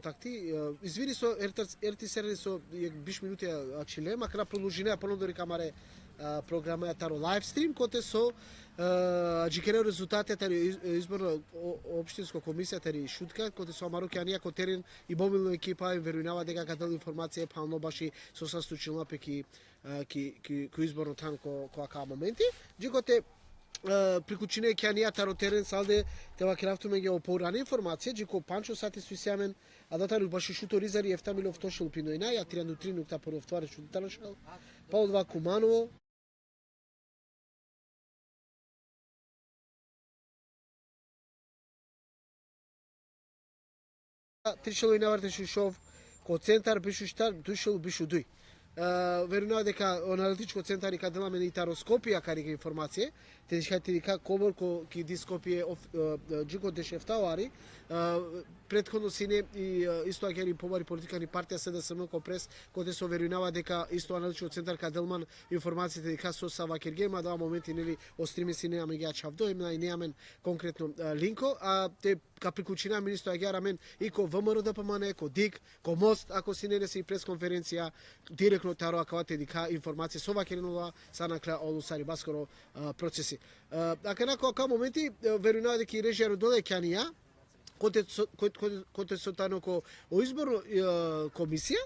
контакти. Извини со ерти серни со биш минути акшиле, макар продолжинеа понудори камаре програма таро лайв стрим коте со джикере резултати таро изборно општинско комисија тари шутка коте со Амаро Кјанија ко терен и мобилна екипа им верувава дека кадел информација пално баши со састучилна пеки ки изборно тан ко ака моменти джикоте приклучине Кјанија таро терен салде тева крафтуме ге опорана информација джико панчо сати суисјамен а датари баши шуторизари ефтамилов тошел пиноина ја триану тринукта поров шутарашал па одва Куманово Тришело и наварте шушов ко центар бишуштар душел бишудуј. Верувам дека аналитичко центар и каделаме и тароскопија карига информација, те дека кобор ко ки дископие джико дешефтавари претходно сине и исто агери побари политикани партија СДСМ ко прес коте со верувава дека исто аналитичко центар каделман информациите дека со Сава Кергема да моменти нели остриме сине ами ги чавдо и неамен конкретно линко а те ка приклучина министро агерамен и ко ВМРО ДПМН, ко ДИК, ко МОСТ, ако си не си пресконференција директно таро акавате дека информација со вакеринова са накле олусари баскоро процеси. Ака на која моменти верувам дека и режијаро доде Кјанија коте со таноко о изборно комисија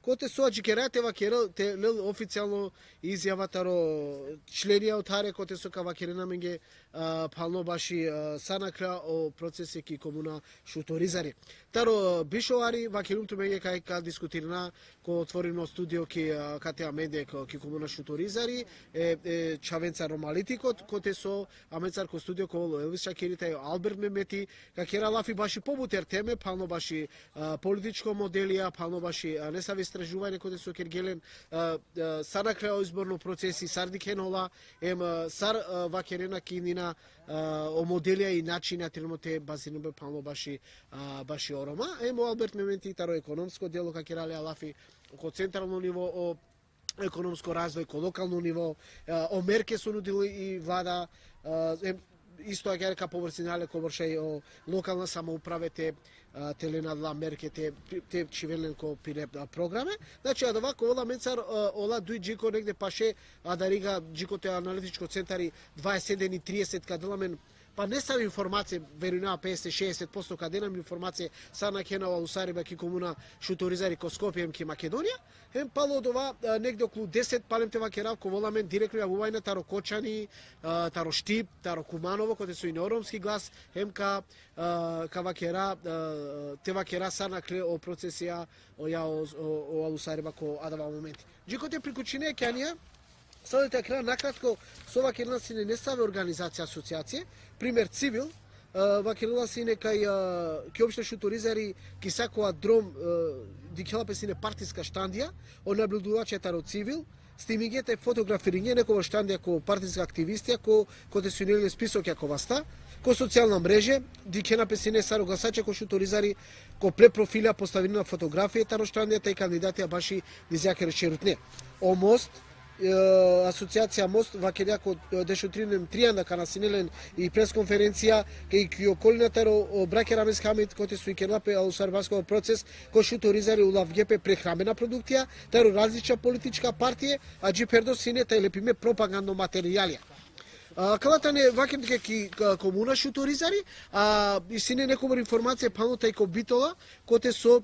коте со аџикерате вакерел те официјално изјава таро членија од харе коте со кавакерена менге пално баши санакра о процеси ки комуна шуторизари. Таро бишоари вакерумту менге кај дискутирана ко отворено студио ки кате аменде ки комуна шуторизари Чавенца Ромалити коте со аменцар ко студио ко Елвис Шакирита Алберт Мемети какера лафи баши побутер теме пално баши политичко моделија пално баши несавис истражување кои со Кергелен санакрео изборно процеси сардикенола сар вакерена кинина о моделија и начина треноте базинобе пално баши орома Алберт Мементи таро економско дело какерале алафи ко централно ниво о економско развој ко локално ниво о мерке со нудили и влада исто агерка поврсинале ко вршај о локална самоуправе те теленадла меркете те чивелен ко пире програме. Значи адава ко ола менцар ола дуј джико негде паше адарига джико те аналитичко центари 27 и 30 каделамен па не сам информација верувам 50-60% каде нам информација са на кенова усариба ки комуна шуторизари ко Скопје ки Македонија пало од ова негде околу 10 палемте вакерав ко воламен директно јавување таро Кочани таро Штип таро Куманово коде со и неоромски глас ка вакера те вакера са на кле о процесија о усариба ко адава моменти джико те прикучине Кјанија Садете краа накратко со вакерна сине не саве организација асоциација, пример цивил, вакерна сине кај опште шуторизари ки сакоа дром дикелапе сине партиска штандија, о наблюдуваче таро цивил, стимигете фотографирање некоја штандија ко партиска активистија ко те сунеле список јаковаста, ко социјална мрежа, дике написине саро гласаче ко шуторизари, ко препрофила поставена фотографија таро штандијата и кандидатија баши дизјаке речерутне. О мост асоциација Мост вакелја ко дешутринем тријанда канасинелен и пресконференција кај околината браке Рамес Хамид коте су и керлапе алусарбаско процес ко шуторизари улав ГП прехрамена продукција таро различна политичка партија а джипердо сине тај лепиме пропагандно материјалија. Калата не вакем дека ки комуна шуторизари и сине некоја информација панота и ко битола коте со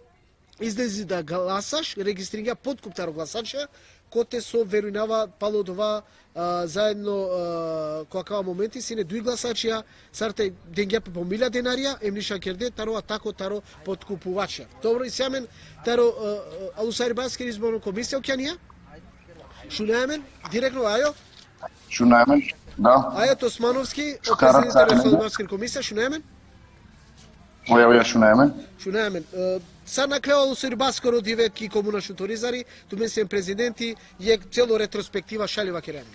излези да гласаш регистринга подкуп таро гласача коте со верувава палодова заедно која моменти сине дуи гласачија сарте денѓа по 1000 денарија емниша керде таро атако таро подкупувача. Добро и семен таро алусарбаски изборна комисија Кјанија. Шунаемен директно ајо. Шунаемен, да. Ајот Османовски, президент на алусарбаски комисија Шунаемен. Оја шунаемен. Шунаемен. Са наклео алусарбаскоро диветки комуна шуторизари, тумесен президенти е цело ретроспектива шалива керени.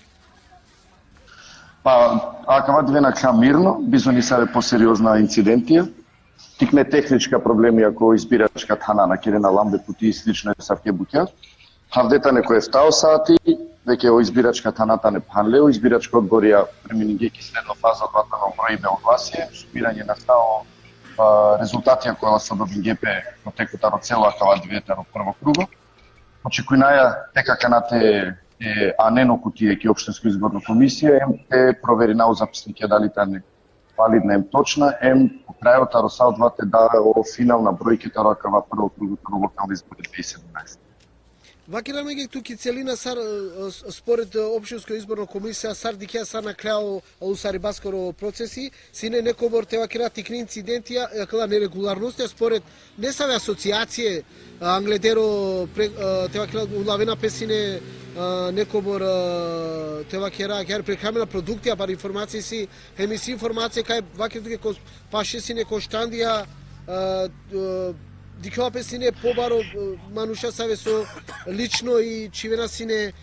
Па, акава двена мирно, бизони саве посериозна инцидентија. Тикне техничка проблеми ако избирачка тана на Керена Ламбе пути и слично е савке буќа. Хавдета некој ефтао сати, веќе о избирачка таната не панле, о избирачка одборија преминигејки следно фаза од ватано бројбе огласие, сумирање на стао резултати кои се до ГП во текот на целата двете во прво круго. Очекувања дека канате а не но кутие ки општинско изборна комисија те провери на записнике дали таа валидна ем точна, по крајот Росал 2 те дава финална бројките ракава прво кругот на локални избори 2017. Вакираме ги туки целина сар според општинско изборна комисија сар дикја сар на крајо алусари баскоро процеси, сине некобор те вакира тикни инцидентија, кала нерегуларности според не саве асоциација англедеро те вакира улавена песине некобор те вакира гер прекамена продуктија бар информации си емиси информација кај вакир туки паше сине коштандија Дикова сине побаро мануша саве со лично и чивена сине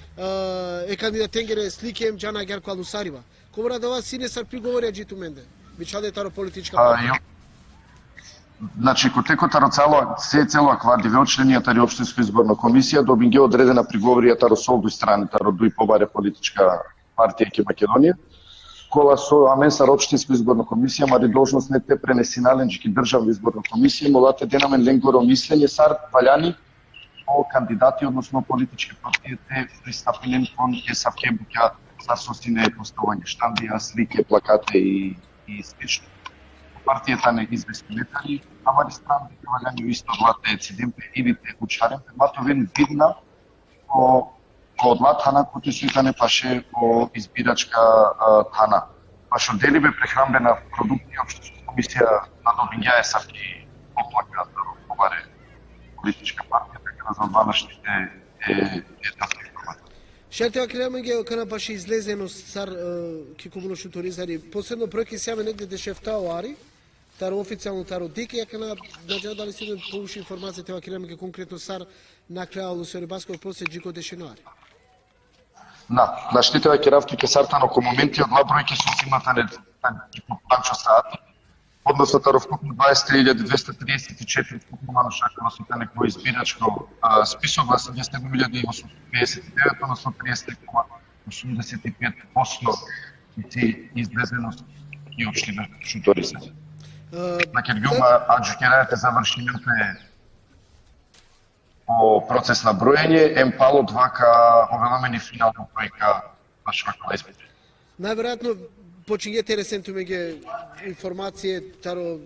кандидатенгере сликем джана герко алусарива. Кобра дава сине сар приговори аджиту менде. Бичаде таро политичка партија. Значи, ко текот цело кварди веочненијата општинско изборна комисија добинге одредена приговоријата Росолду страните роду и побаре политичка партија ке Македонија. Кола со Аменсар општинска изборна комисија, мари должностните пренесиналенџики државна изборна комисија, молате денамен ленгоро мислење сар ваљани о кандидати, односно политички партии те пристапилен кон САВК буќа сар сосине поставање штандија, слики, плакати и слично. Партијата не извести детали, амари страни ваљани исто влате цидемпе или те учаренпе, матовен видна од латана кој се не паше о избирачка тана. Пашо делибе прехрамбена продукти општинска комисија на добињае сарки оплака да побаре политичка партија, така да за данашните тази информација. Шерте акреме ги кана паше излезено сар ки комуношно туризари. Последно бројки сјаме негде дешефтао ари, таро официјално таро дики, ја кана наџа дали си поуши информација тева акреме ги конкретно сар на крајало се рибаско просе джико дешеноари. На штитева керавки ке сартано ко моменти од два бројки со симата не панчо саати, односно таровкупно 23.234 вкупно мануша како се некој избирачко список во 72.859, односно 30,85% излезеност и општина Шуторица. На Кергјума аджукирајате завршените по процес на броење, пало 2 ка овеломени финална бројка на швакала избори. Најверојатно почињете ресенту меѓе информација таро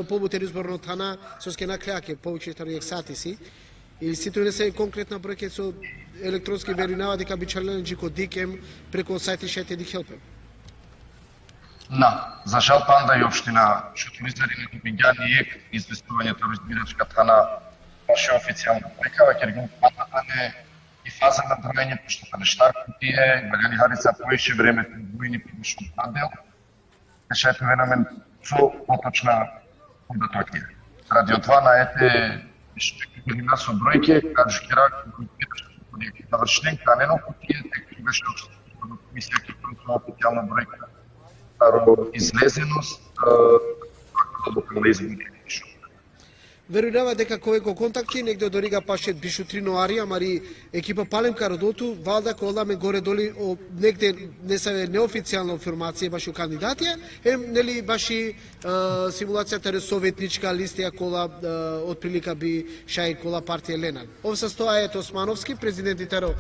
побутер изборно тана со ске наклеаке повеќе таро ексати си или сите не се конкретна бројка со електронски веринава дека би чален джико дикем преку сајти шете ди хелпем. За жал панда и општина Шуторизари не добиѓани известувањето во избирачка тана баше официјално прекава, ker ги патната не и фаза на броење, пошто па нештар кутие, Гаljani Харица поише време двојни прилично надел, кашајте венамен со поточна податокија. Ради од това наете година со бројке, кажу кера, кој навршнен канено кутие, тек беше општинска комисија ке контролира официјална бројка, таро излезеност, локални избори. Верувава дека кој го контакти негде од Орига паше бишу 3 ноари, амари екипа Палемка родоту, валда кој одаме горе доли негде не се неофицијална информација баш у кандидатија, нели баши симулацијата советничка листија кола од прилика би шај кола партија Ленан. Ов состојајето Османовски, президентите таро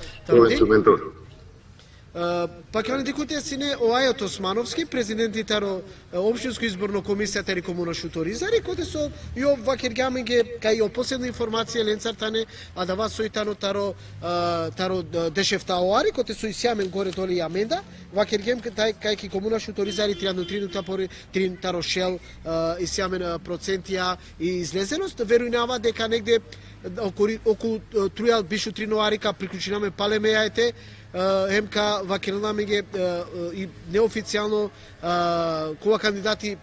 Пак ја дикуте сине Оајот Османовски, президенти таро општинско изборно комисија тари комуна Шуторизари, коте со јо вакергаминге кај ја последна информација ленцартане, а да вас сојтано таро дешефта оари, коте со исјамен горе доли јаменда, вакергем кај ки комуна Шуторизари трин таро шел исјамен процентија и излезеност, верујнава дека негде околу трујал бишу 3 ноарика приклучинаме палемејајте, МК вакернамиге и неофицијално кога кандидати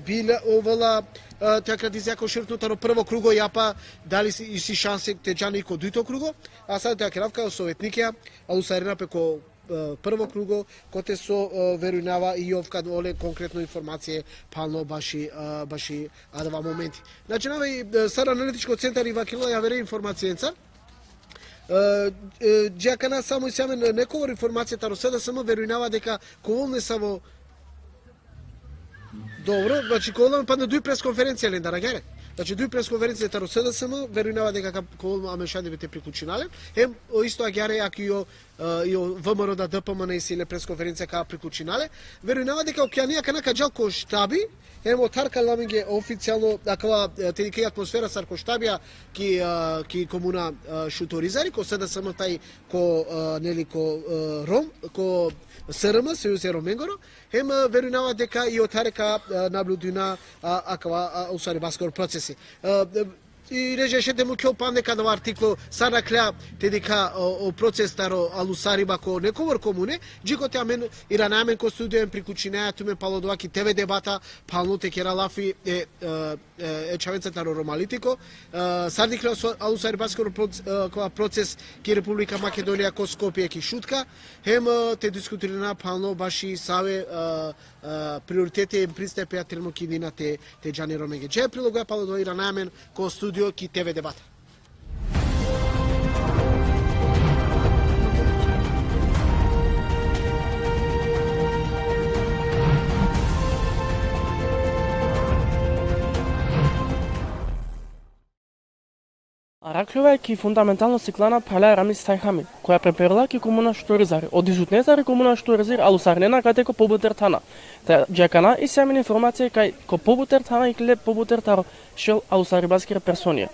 биле овала така дизјако ширтнутаро прво круго јапа дали си шансе те џани ко дуито круго, а сад така равка советникија алусарина пеко прво круго коте со верујнава и овка оле конкретно информација пално баши адава моменти. Значи навај сар аналитичко центар и вакила ја вере информацијенца. Джакана само и саме некој информацијата ро СДСМ верујнава дека коволне са во Добро, значи колам па на дуј пресконференција лен да рагере. Значи дуј пресконференција таро СДСМ, верувам дека колам амешади бите приклучинале. Исто агјаре ако ио ВМРО да ДПМН и силе пресконференција ка приклучинале. Верувам дека океанија канака џалко штаби, отарка ламинге официјално аква тедика атмосфера сар ко штабија ки комуна шуторизари, ко СДСМ тај ко нели ко Ром, ко СРМ, Сојуз Роменгоро, верувам дека и отарека наблюдуна аква усари баскор процеси. И режешете му ке опамне када во артикло сада кля тедика о процес таро алусариба ко нековор комуне, джико те амен и ранамен ко студиоен приклучинеа туме палодоаки ТВ дебата, пално те кера лафи чавенца таро ромалитико, сади кля алусарибаскор процес ки Република Македонија ко Скопје ки шутка, те дискутирана пално баши саве приоритети им пристапија термокидина те Џани Ромеге. Дже прилога палодо и ранамен ко студио ки ТВ дебата. Араклјова е ки фундаментално циклана палеа Рамис Сайхами, која преперила ки комуна Шторизари. Од изутнезари комуна Шторизари, алусарнена кај ко побутер тана. Та джекана и семен информација кај ко побутер тана и кле побутер таро шел алусарибаскире персонија.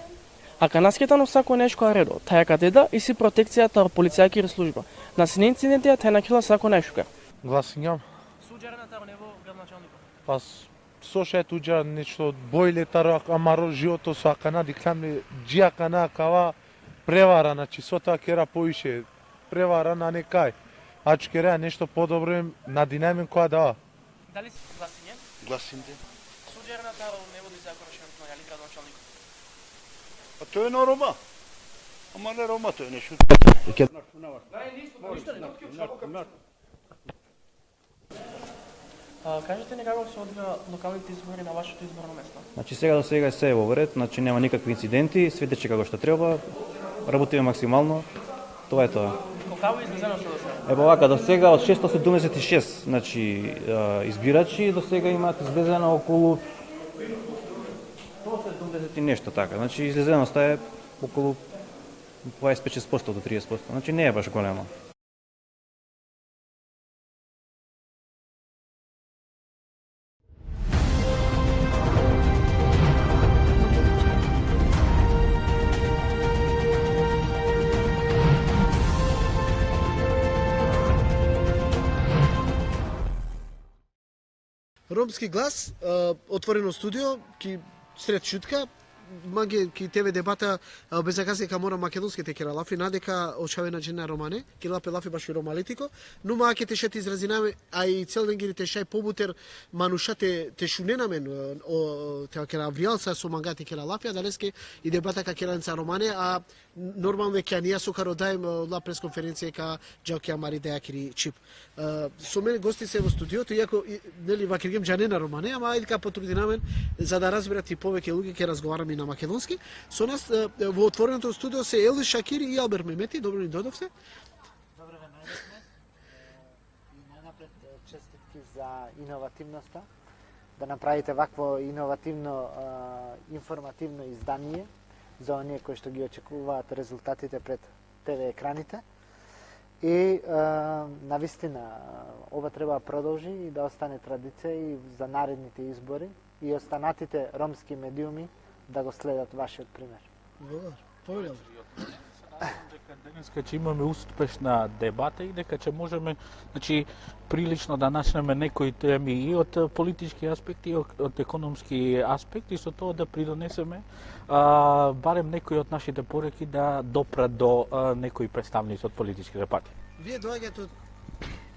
А канаскетано сако нешко аредо, таја катеда и си протекција таро полицијакире служба. На син инцидентија тај накила сако нешука. Гласињам. Суџерена таро нево градначалникот. Па соше туѓа нешто бојле таро амаро живото со акана диклам джија кана кава превара, значи со тоа кера поише превара на некај. А чекера нешто подобро на динамин која дава. Дали си гласиње? Гласинте. Суџерена таро нево да законошено јали градначалникот. А тој е на Рома. Ама не Рома, тој е нешто. Кажете ни како се одвија локалните избори на вашето изборно место? Значи сега до сега се е во ред, значи нема никакви инциденти, све тече како што треба, работиме максимално. Тоа е тоа. Колкаво е излезено што до сега? Ево вака, до сега од 676, значи избирачи, до сега имаат излезено околу 170 и нешто така. Значи излезеноста е околу 25% до 30%. Значи не е баш голема. Ромски глас, отворено студио, ки сред шутка, маге ки ТВ дебата без закази ка мора македонските кера лафи надека очавена жена романе ки лафи баши ромалитико но маке те шати изразинаме а и цел ден ги те шај побутер манушате те шуненамен те кера авиалса со мангати кера лафи далеске и дебата ка керанца романе а нормално ќе ние со кародајм ла пресконференција ка Џалки Амари Дејакири Чип со мене гости се во студиото иако нели вакиргем џанена романе ама ајде ка потрудинамен за да разберат и повеќе луѓе ќе разговараме на македонски. Со нас во отвореното студио се Елвис Шакири и Албер Мемети. Добро ни дојдовте. Добро ве најдовме. И најнапред честитки за иновативноста, да направите вакво иновативно информативно издание за оние кои што ги очекуваат резултатите пред ТВ екраните. И навистина ова треба да продолжи и да остане традиција и за наредните избори и останатите ромски медиуми да го следат вашиот пример. Благодарам. Дека денеска ќе имаме успешна дебата и дека ќе можеме, значи, прилично да начнеме некои теми и од политички аспекти и од економски аспекти, со тоа да придонесеме барем некои од нашите пореки да допрат до некои представници од политичките партии. Вие доаѓате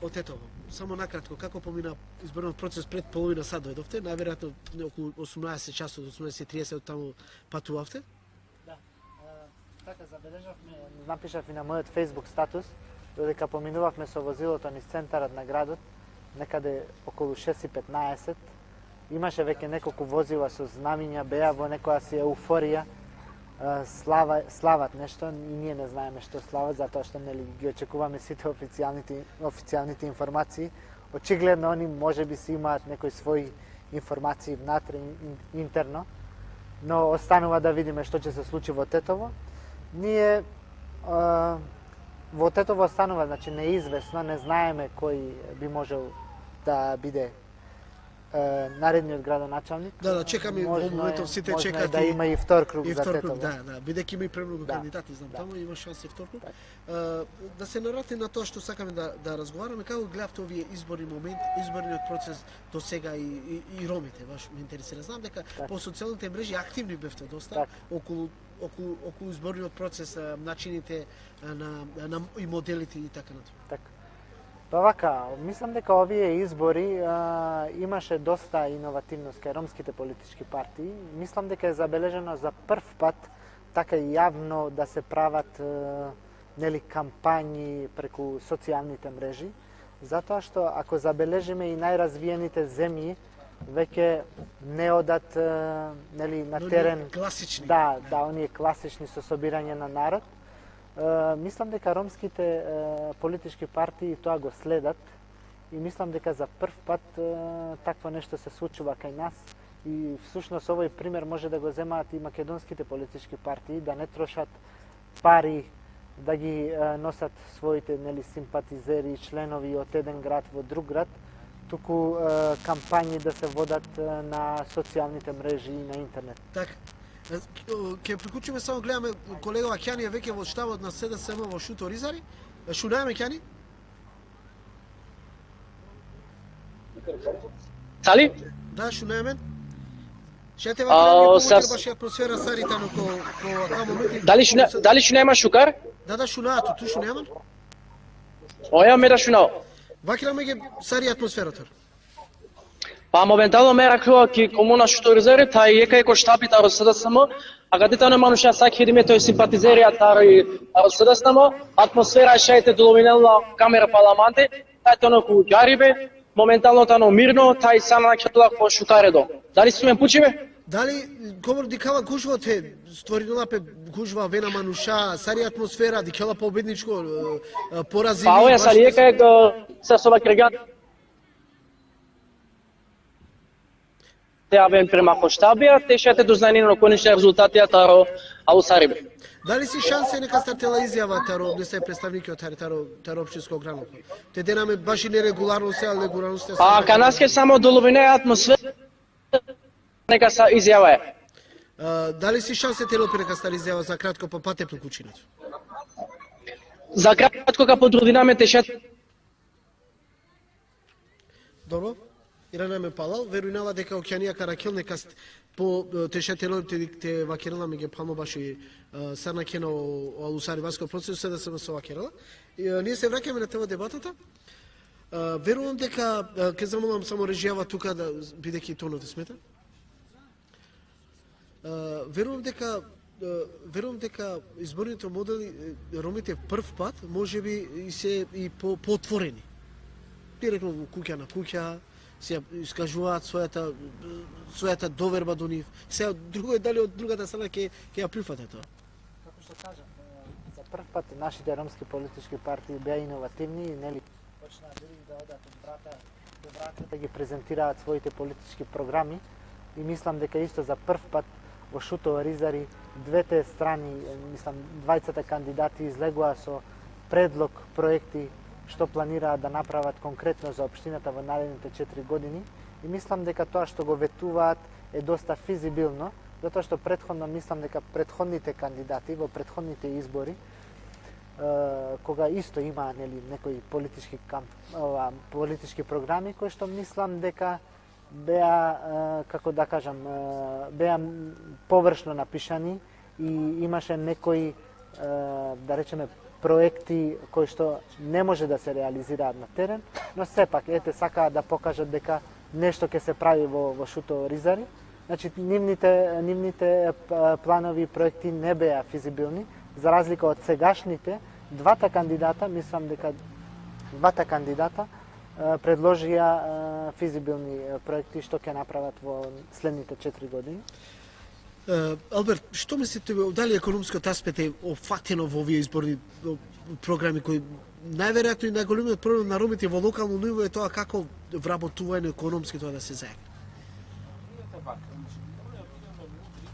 од Тетово. Само накратко, како помина изборниот процес пред половина сат дојдовте? Најверојатно околу 18 часот, 18:30 од таму патувавте? Да. Така забележавме, напишав и на мојот Facebook статус, додека поминувавме со возилото низ центарот на градот, некаде околу 6:15, имаше веќе неколку возила со знамиња, беа во некоја си еуфорија, слават нешто и ние не знаеме што слават, затоа што нели ги очекуваме сите официјалните информации. Очигледно они можеби си имаат некои своји информации внатре интерно, но останува да видиме што ќе се случи во Тетово. Ние во Тетово останува, значи неизвестно, не знаеме кој би можел да биде наредниот градоначалник. Да, чекаме во моментов сите чекаат да има и втор круг за Тетово. Да, бидејќи има и премногу кандидати, знам, таму има шанси втор круг. Да се навратим на тоа што сакаме да разговараме, како гледавте овие изборни моменти, изборниот процес до сега и ромите, баш ме интересира. Знам дека по социјалните мрежи активни бевте доста околу изборниот процес, начините и моделите и така натаму. Така. Па вака, мислам дека овие избори имаше доста иновативност кај ромските политички партии. Мислам дека е забележено за прв пат така и јавно да се прават нели кампањи преку социјалните мрежи, затоа што ако забележиме и најразвиените земји веќе не одат нели на терен класични. Да, оние класични со собирање на народ. Мислам дека ромските политички партии тоа го следат и мислам дека за прв пат такво нешто се случува кај нас и всушност овој пример може да го земаат и македонските политички партии, да не трошат пари да ги носат своите нели симпатизери и членови од еден град во друг град, туку кампањи да се водат на социјалните мрежи и на интернет. Така. Ке приклучиме само гледаме колегава Кјани е веќе во штабот на СДСМ во Шуто Ризари. Шунаеме Кјани? Сали? Да, шунаеме. Шете вака баш атмосфера саритано ко ака моменти. Дали шунема Шукар? Да, шунаат, ту шунеман? Оја ме да шунao. Вакираме ги сари атмосферата. Па моментално ме ракува ки комуна Шуто Ризари, тај ека еко штапи таро СДСМ, а кадето не мануша саки хидиме тој симпатизерија таро СДСМ, атмосфера шајте доломинелна камера парламанте, тај тоно ку ѓарибе, моментално тано мирно, тај сана кјатла по Шукаредо. Дали сме пучиме? Дали говор дикава гужва те створила пе гужва вена мануша, сари атмосфера, дикела победничко поразили. Па оја сали ека е се соба креган. Те авен према коштабија, те шете дознанина на конечни резултати таро Аусарибе. Дали си шансе нека стартела изјава таро не се представники од таро општинско граното? Те денаме баш и нерегуларно се, ал регуларно се. А канаске само доловина атмосфера нека са изјава е. Дали си шансе телопи нека стара изјава за кратко па пате прекучиното? За кратко ка потрудинаме те шете. Добро. Ирана ме палал, верујнава дека Океанија Каракел нека по тешатело те вакерала меѓу пално баши сарна кено Алусари Васко процес се да се со вакерала. Ние се враќаме на тема дебатата. Верувам дека ќе замолам само режијава тука да бидејќи тонот смета. Верувам дека изборните модели ромите прв пат можеби и се и поотворени. Директно во куќа на куќа се искажуваат својата доверба до нив. Сега друго е дали од другата страна ќе ја прифате тоа. Како што кажам, за прв пат нашите ромски политички партии беа иновативни и нели почнаа да одат од брата до брата да ги презентираат своите политички програми и мислам дека исто за прв пат во Шуто Ризари двете страни, мислам двајцата кандидати излегоа со предлог проекти што планираат да направат конкретно за општината во наредните 4 години и мислам дека тоа што го ветуваат е доста физибилно, затоа што претходно мислам дека претходните кандидати во претходните избори кога исто има нели некои политички програми кои што мислам дека беа како да кажам беа површно напишани и имаше некои да речеме проекти кои што не може да се реализираат на терен, но сепак ете сакаат да покажат дека нешто ќе се прави во Шуто Ризари. Значи нивните планови и проекти не беа физибилни, за разлика од сегашните двата кандидата, мислам дека двата кандидата предложија физибилни проекти што ќе направат во следните 4 години. Алберт, што мислите, дали економскиот аспект е опфатено во овие изборни програми кои најверојатно и најголемиот проблем на ромите во локално ниво е тоа како вработување економски тоа да се зајакне?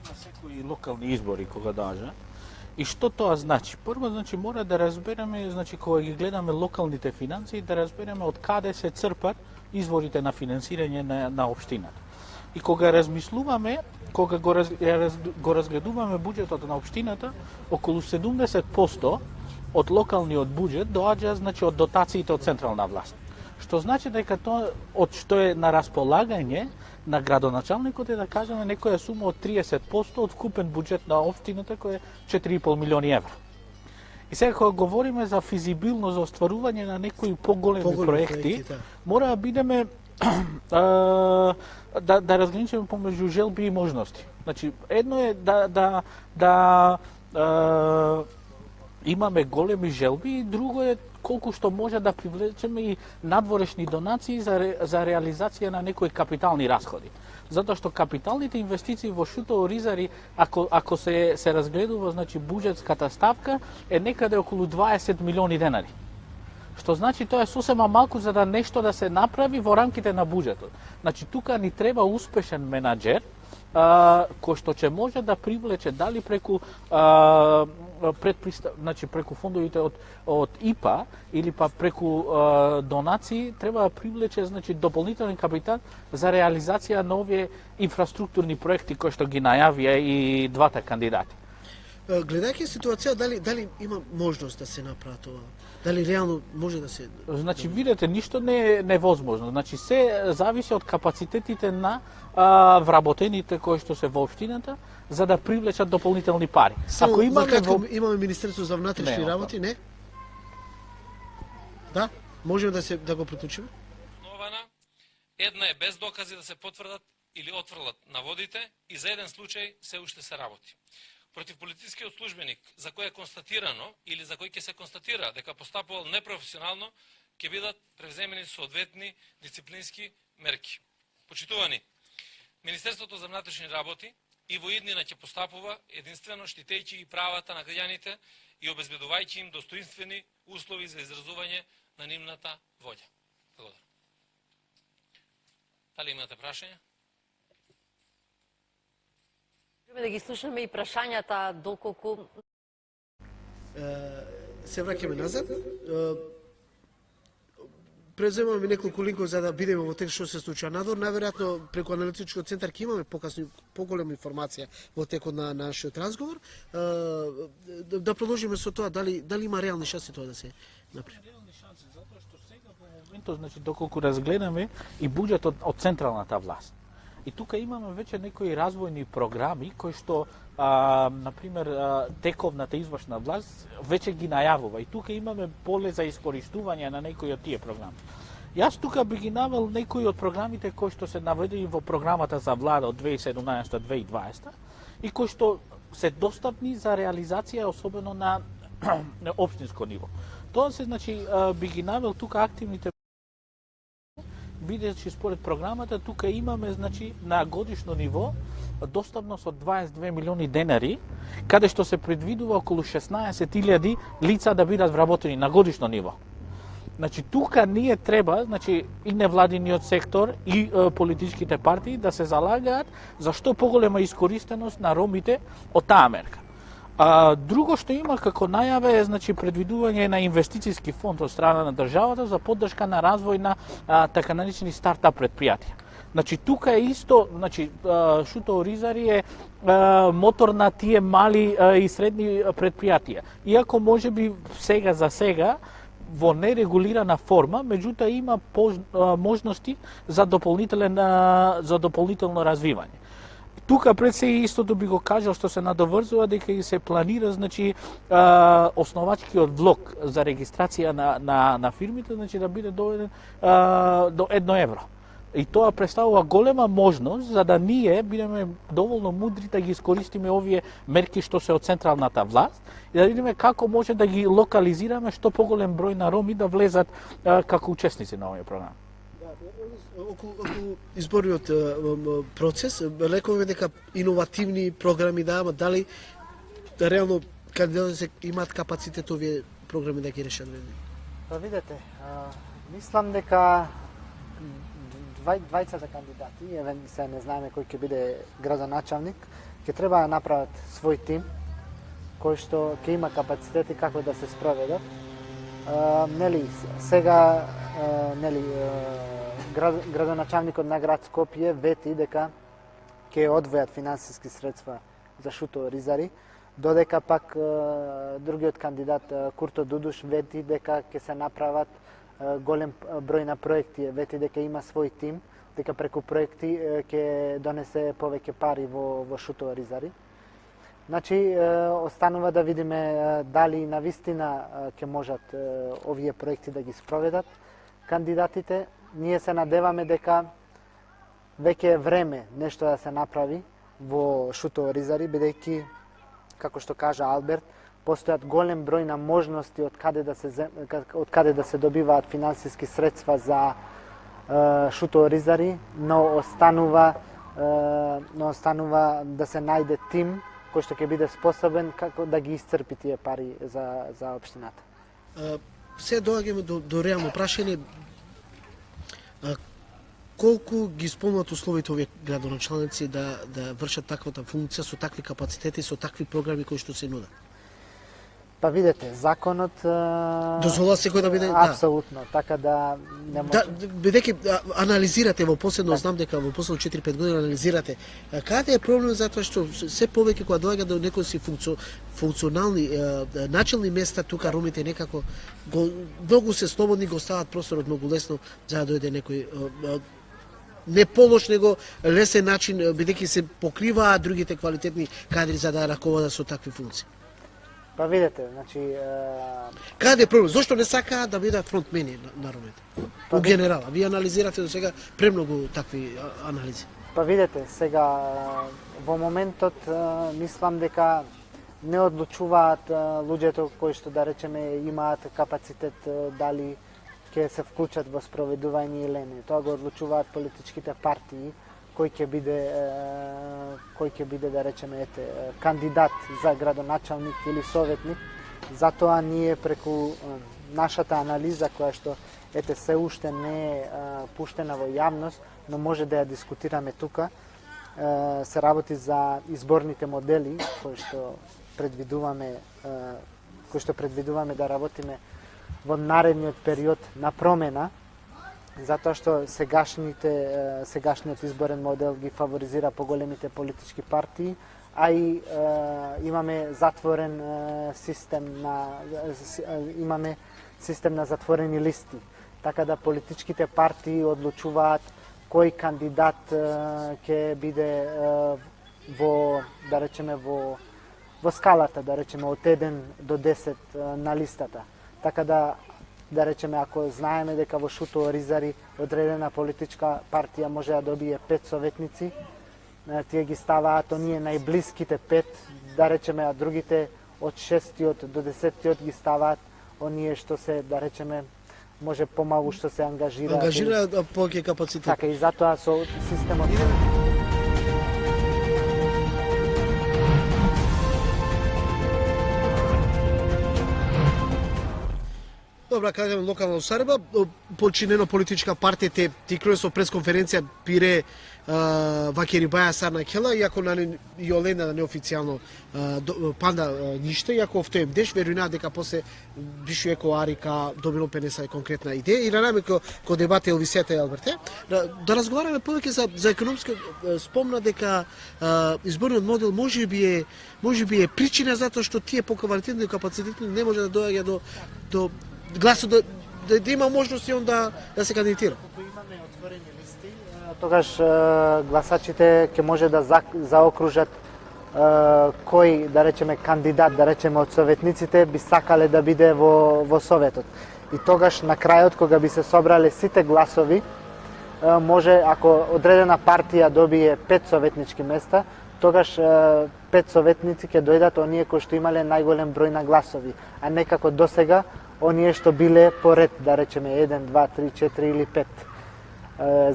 на секои локални избори кога дожа. И што тоа значи? Прво, значи, мора да разбереме, значи, кога ги гледаме локалните финансии, да разбереме од каде се црпат изворите на финансирање на општината. И кога размислуваме, кога го разгледуваме буџетот на општината, околу 70% од локалниот буџет доаѓа, значи, од дотациите од централна власт. Што значи дека тоа од што е на располагање на градоначалникот е, да кажеме, некоја сума од 30% од вкупен буџет на општината, кој е 4,5 милиони евра. И сега кога говориме за физибилно за остварување на некои поголеми проекти, мора да бидеме да разграничиме помеѓу желби и можности. Значи, едно е да имаме големи желби и друго е колку што може да привлечеме и надворешни донации за реализација на некои капитални расходи. Затоа што капиталните инвестиции во Шутово Ризари, ако се разгледува, значи, буџетската ставка е некаде околу 20 милиони денари. Што значи тоа е сосема малку за да нешто да се направи во рамките на буџетот. Значи, тука ни треба успешен менаџер, кој што ќе може да привлече дали преку значи преку фондовите од ИПА или па преку донации, треба да привлече, значи, дополнителен капитал за реализација на овие инфраструктурни проекти кои што ги најавија и двата кандидати. Гледајќи ситуација, дали има можност да се направи тоа? Дали реално може да се... Значи, видете, ништо не е невозможно. Значи, се зависи од капацитетите на вработените кои што се во општината, за да привлечат дополнителни пари. Ако имаме Министерство за внатрешни работи, не? Да? Можеме да го приклучиме? Една е без докази да се потврдат или отфрлат наводите и за еден случај се уште се работи. Против полицискиот службеник за кој е констатирано или за кој ќе се констатира дека постапувал непрофесионално, ќе бидат превземени соодветни дисциплински мерки. Почитувани, Министерството за внатрешни работи и во иднина ќе постапува единствено штитејќи и правата на граѓаните и обезбедувајќи им достоинствени услови за изразување на нивната волја. Благодарам. Дали имате прашања? Да ги слушаме и прашањата доколку... Се враќаме назад. Преземаме неколку линков за да бидеме во текст што се случува надвор. Најверојатно преку аналитичкиот центар ќе имаме покасно поголема информација во текот на нашиот разговор. Да продолжиме со тоа, дали има реални шанси тоа да се направи? Реални шанси, затоа што сега во моментот, значи, доколку разгледаме и буџетот од централната власт. И тука имаме веќе некои развојни програми кои што, например, тековната извршна власт веќе ги најавува. И тука имаме поле за искористување на некои од тие програми. Јас тука би ги навел некои од програмите кои што се наведени во програмата за влада од 2017-2020 и кои што се достапни за реализација особено на општинско ниво. Тоа се, значи, би ги навел тука активните, бидејќи според програмата тука имаме, значи, на годишно ниво достапност од 22 милиони денари, каде што се предвидува околу 16.000 лица да бидат вработени на годишно ниво. Значи, тука ние треба, значи, и невладиниот сектор и политичките партии да се залагаат за што поголема искористеност на ромите од таа мерка. Друго што има како најава е, значи, предвидување на инвестицијски фонд од страна на државата за поддршка на развој на така наречени стартап предпријатија. Значи, тука е исто, значи, Шутово Ризари е мотор на тие мали и средни предпријатија. Иако може би сега за сега во нерегулирана форма, меѓутоа има можности за дополнително развивање. Тука пред се истото би го кажал што се надоврзува дека и се планира, значи, основачкиот влог за регистрација на фирмите, значи, да биде доведен до 1 евро. И тоа представува голема можност за да ние бидеме доволно мудри да ги искористиме овие мерки што се од централната власт и да видиме како може да ги локализираме што поголем број на роми да влезат како учесници на овие програми. Околу изборниот процес, лекове дека иновативни програми да, ама дали реално кандидатите имаат капацитет овие програми да ги решат? Видете, мислам дека двајцата кандидати, се не знаеме кој ќе биде градоначалник, ќе треба да направат свој тим кој што ќе има капацитети како да се спроведат. Нели сега градоначалникот на град Скопје вети дека ќе одвојат финансиски средства за Шуто Ризари, додека пак другиот кандидат Курто Дудуш вети дека ќе се направат голем број на проекти, вети дека има свој тим, дека преку проекти ќе донесе повеќе пари во Шуто Ризари. Значи, останува да видиме дали навистина ќе можат овие проекти да ги спроведат кандидатите. Ние се надеваме дека веќе е време нешто да се направи во Шуто Ризари, бидејќи, како што кажа Алберт, постојат голем број на можности од каде да се добиваат финансиски средства за Шуто Ризари, но останува да се најде тим кој што ќе биде способен како да ги исцрпи тие пари за општината. Се доаѓаме до реално прашање, колку ги исполнуваат условите овие градоначалници да вршат таквата функција со такви капацитети, со такви програми кои што се нудат? Па видете, законот дозволува секој да биде апсолутно, така да не може. Бидејќи анализирате во последно, знам дека во последно 4-5 години анализирате, каде е проблем затоа што се повеќе кога доаѓа до некои си функционални начални места, тука ромите некако многу се слободни, го стават просторот многу лесно за да дојде некој не полош, него лесен начин, бидејќи се покриваат другите квалитетни кадри за да раководат со такви функции. Па видете, значи каде е проблем? Зошто не сакаат да бидат фронтмени на ромите? Во генерала, вие анализирате до сега премногу такви анализи. Па видете, сега во моментот мислам дека не одлучуваат луѓето кои што да речеме имаат капацитет дали ќе се вклучат во спроведување или не. Тоа го одлучуваат политичките партии кој ќе биде да речеме кандидат за градоначалник или советник. Затоа ние преку нашата анализа која што се уште не е пуштена во јавност, но може да ја дискутираме тука, се работи за изборните модели кои што предвидуваме да работиме во наредниот период на промена, затоа што сегашниот изборен модел ги фаворизира поголемите политички партии, а и имаме затворен систем на затворени листи. Така да политичките партии одлучуваат кој кандидат ќе биде во скалата, да речеме од 1 до 10 на листата. Така да речеме, ако знаеме дека во Шуто Ризари одредена политичка партија може да добие 5 советници, тие ги ставаат оние најблиските 5, да речеме, а другите од 6-тиот до 10-тиот ги ставаат оние што се, да речеме, може помалку што се ангажираат. Ангажираат повеќе капацитет. Така, и затоа со системот... Добра, кажем локална усареба, починено политичка партија те тикнува со пресконференција пире Вакери Баја Сарна Кела, иако на Јолена неофицијално панда ништа, иако овтоем деш, верујна дека после бишу еко Арика добило пенеса конкретна идеја. И ранаме ко дебата Елвисета и Алберте, да разговараме повеќе за економска, спомна дека изборниот модел можеби е причина затоа што тие поквалитетни капацитети не може да доаѓа до гласот да има можност и он да се кандидатира. Ако имаме отворени листи, тогаш гласачите ќе може да заокружат кој, да речеме, кандидат, да речеме, од советниците би сакале да биде во советот. И тогаш на крајот, кога би се собрале сите гласови, може, ако одредена партија добие 5 советнички места, тогаш 5 советници ќе дојдат оние кои што имале најголем број на гласови, а не како досега оние што биле поред, да речеме 1, 2, 3, 4 или 5.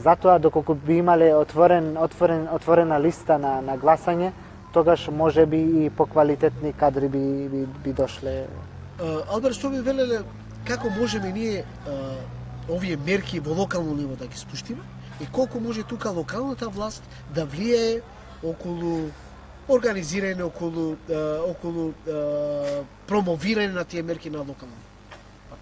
Затоа, доколку би имале отворена листа на гласање, тогаш може би и поквалитетни кадри би дошле. Алберт, што би велеле, како можеме ние овие мерки во локално ниво да ги спуштиме и колку може тука локалната власт да влие околу организирање, околу промовирање на тие мерки на локално.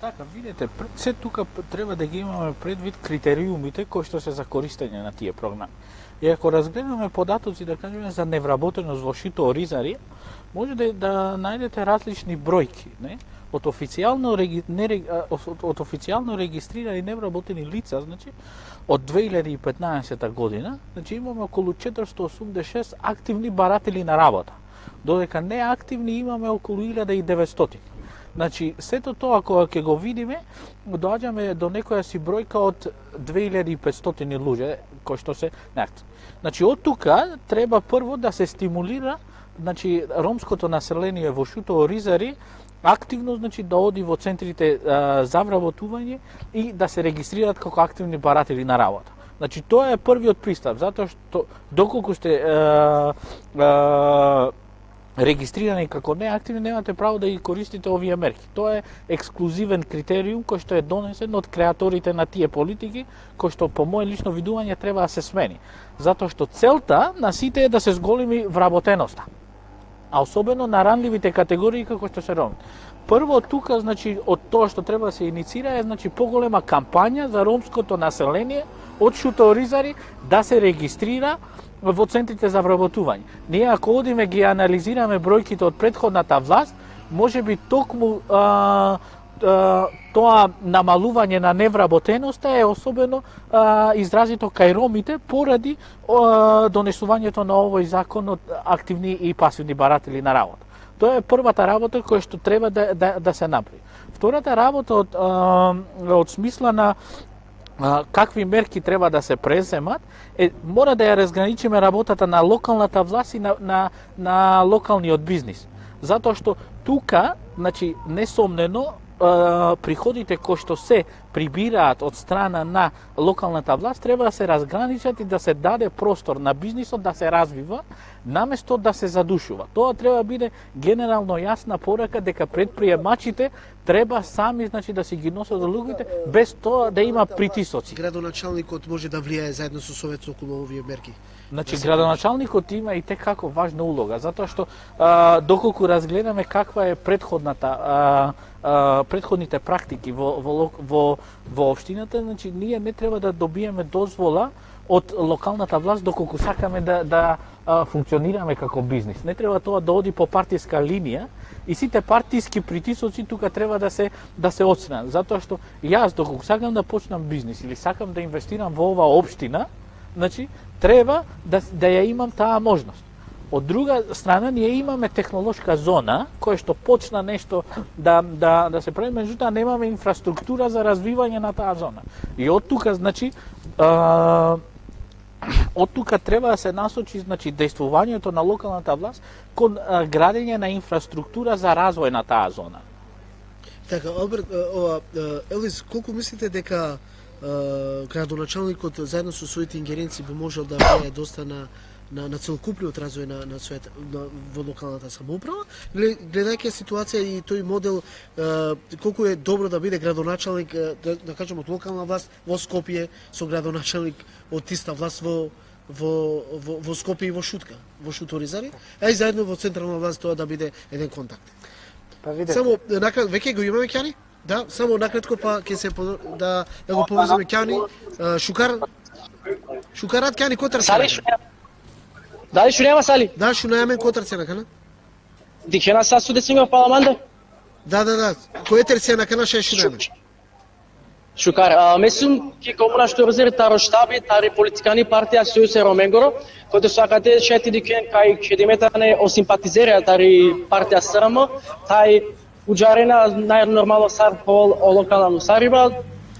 Така, видите, се тука треба да ги имаме предвид критериумите кои што се за користење на тие програми. И ако разгледаме податоци, да кажеме, за невработеност во Шито Оризари, може да најдете различни бројки, не? Од официјално регистрирани невработени лица, значи, од 2015 година, значи имаме околу 486 активни баратели на работа, додека неактивни имаме околу 1900. Значи, сето тоа кога ќе го видиме, доаѓаме до некоја си бројка од 2500 луѓе кои што се неактивни. Значи, од тука треба прво да се стимулира, значи, ромското население во Шуто Оризари активно, значи, да оди во центрите за вработување и да се регистрираат како активни баратели на работа. Значи, тоа е првиот пристап, затоа што доколку сте регистрирани како неактивни, немате право да ги користите овие мерки. Тоа е ексклузивен критериум кој што е донесен од креаторите на тие политики, кој што по моје лично видување треба да се смени. Затоа што целта на сите е да се зголеми вработеноста, а особено на ранливите категории како што се роми. Прво тука, значи, од тоа што треба да се иницира е, значи, поголема кампања за ромското население од Шуто Оризари да се регистрира во центрите за вработување. Ние ако одиме ги анализираме бројките од претходната власт, може би токму тоа намалување на невработеноста е особено изразито кај ромите поради донесувањето на овој закон од активни и пасивни баратели на работа. Тоа е првата работа која што треба да се направи. Втората работа од смисла на какви мерки треба да се преземат, мора да ја разграничиме работата на локалната власт и на локалниот бизнис. Затоа што тука, значи, несомнено, приходите кои што се прибираат од страна на локалната власт треба да се разграничат и да се даде простор на бизнисот да се развива, наместо да се задушува. Тоа треба да биде генерално јасна порака дека предприемачите треба сами, значи, да си ги носат луѓето без тоа да има притисоци. Градоначалникот може да влијае заедно со Советот околу овие мерки. Значи, градоначалникот има и текако важна улога, затоа што доколку разгледаме каква е предходните практики во општината, значи, ние не треба да добиеме дозвола од локалната власт доколку сакаме да функционираме како бизнис. Не треба тоа да оди по партиска линија и сите партиски притисоци тука треба да се отстранат. Затоа што јас доколку сакам да почнам бизнис или сакам да инвестирам во оваа општина, значи треба да ја имам таа можност. Од друга страна, ние имаме технолошка зона, која што почна нешто да се прави, меѓутоа немаме инфраструктура за развивање на таа зона. И од тука, значи, од тука треба да се насочи, значи, действувањето на локалната власт кон градење на инфраструктура за развој на таа зона. Така, Алберт, Елвис, колку мислите дека градоначалникот заедно со своите ингеренции би можел да влијае доста на целокупниот развој на својата во локалната самоуправа, гледајќи ситуација и тој модел колку е добро да биде градоначалник, да кажем, од локална власт во Скопје со градоначалник од иста власт во Скопје и во Шутка, во Шуто Оризари, а и заедно во централна власт тоа да биде еден контакт. Па видете. Само веќе го имаме Ќани? Да, само накратко па ќе се да го повеземе Ќани, Шукарат Ќани Котар. Дали шунема Сали? Да, шунајаме Котар се кана. Дикена са судесинга парламенте? Да. Кој терција на кана ше шунајаме? Шукар, месум ки комуна што резер таро штаби, тари политикани партија Сојуз Роменгоро, кој сакате шети дикен кај кедиметане о симпатизерија тари партија СРМ, тај уџарена најнормално сар по локална сариба,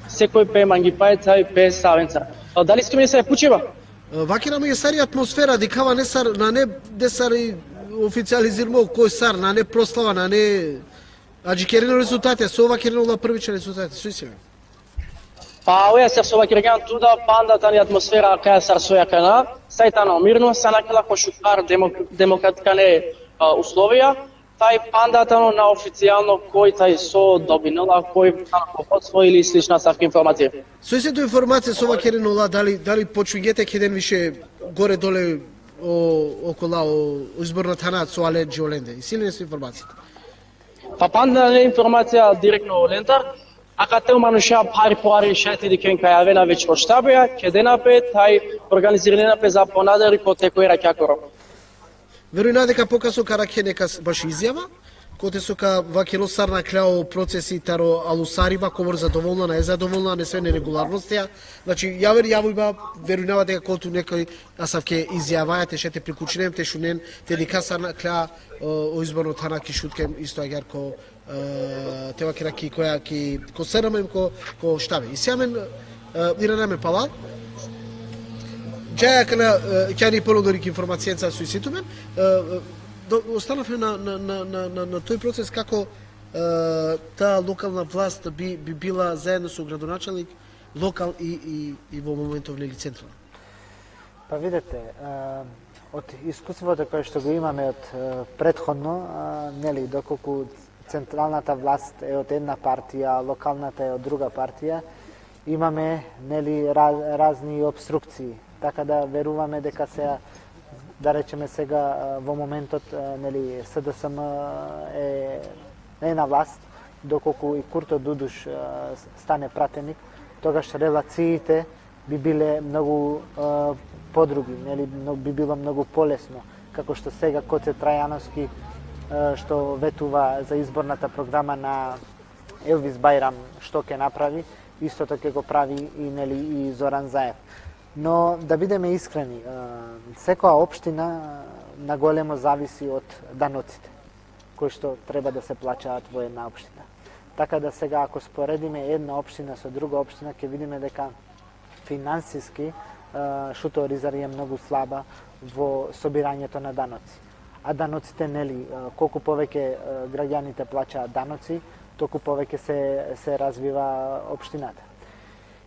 секој пе мангипај, тај пе савенца. Дали искаме да се пучива? Ваки ми е сари атмосфера, дикава не сар, на не десари официализирмо кој сар, на не прослава, на не аџикерино резултати, со ова керено на првични резултати, сој Па оја се со вакирган туда панда тани атмосфера кај сар соја кана, сајтано мирно, санакала ко шукар демократикане условија, тај пандатано на официјално кој тај со добинала кој раководство или слична саква информација. Со сето информација со ова керенола дали почвињете ќе више горе доле окола изборна тана со Аледжи Оленде. И силни се информациите. Па пандатана информација директно Олентар, ака те умануша пари поари шети дикен кај авена веќе штабија, ќе денапе тај организирана за понадари ко текој ракјакоро. Веројно дека покасо караќе нека баш изјава, коте сока вакело сарна клео процеси таро алусариба, ковор задоволна, не задоволна, не све нерегуларностија. Значи, јавиба, веројнава дека колту некој асавке изјавајате, шете прикучнем, те шунен, те ника сарна клеа о изборно тана ки шуткем исто агар ко тева кера ки која ки ко серамем ко штабе. И сеамен иранаме пала. Джаја кана ќе ни полудорик информацијата со иситумен. Останавме на тој процес како таа локална власт би била заедно со градоначалник локал и во моментов нели централна. Па видете, од искуството кое што го имаме од претходно, нели доколку централната власт е од една партија, локалната е од друга партија, имаме нели разни обструкции. Така да веруваме дека се да речеме сега во моментот нели СДСМ е на власт, доколку и Курто Дудуш стане пратеник, тогаш релациите би биле многу подруги, нели би било многу полесно, како што сега Коце Трајановски што ветува за изборната програма на Елвис Бајрам што ќе направи, истото ќе го прави и нели и Зоран Заев. Но да бидеме искрени, секоја општина наголемо зависи од даноците кои што треба да се плаќаат во една општина. Така да сега ако споредиме една општина со друга општина ќе видиме дека финансиски Шуто Оризари е многу слаба во собирањето на даноци. А даноците нели колку повеќе граѓаните плаќаат даноци, толку повеќе се развива општината.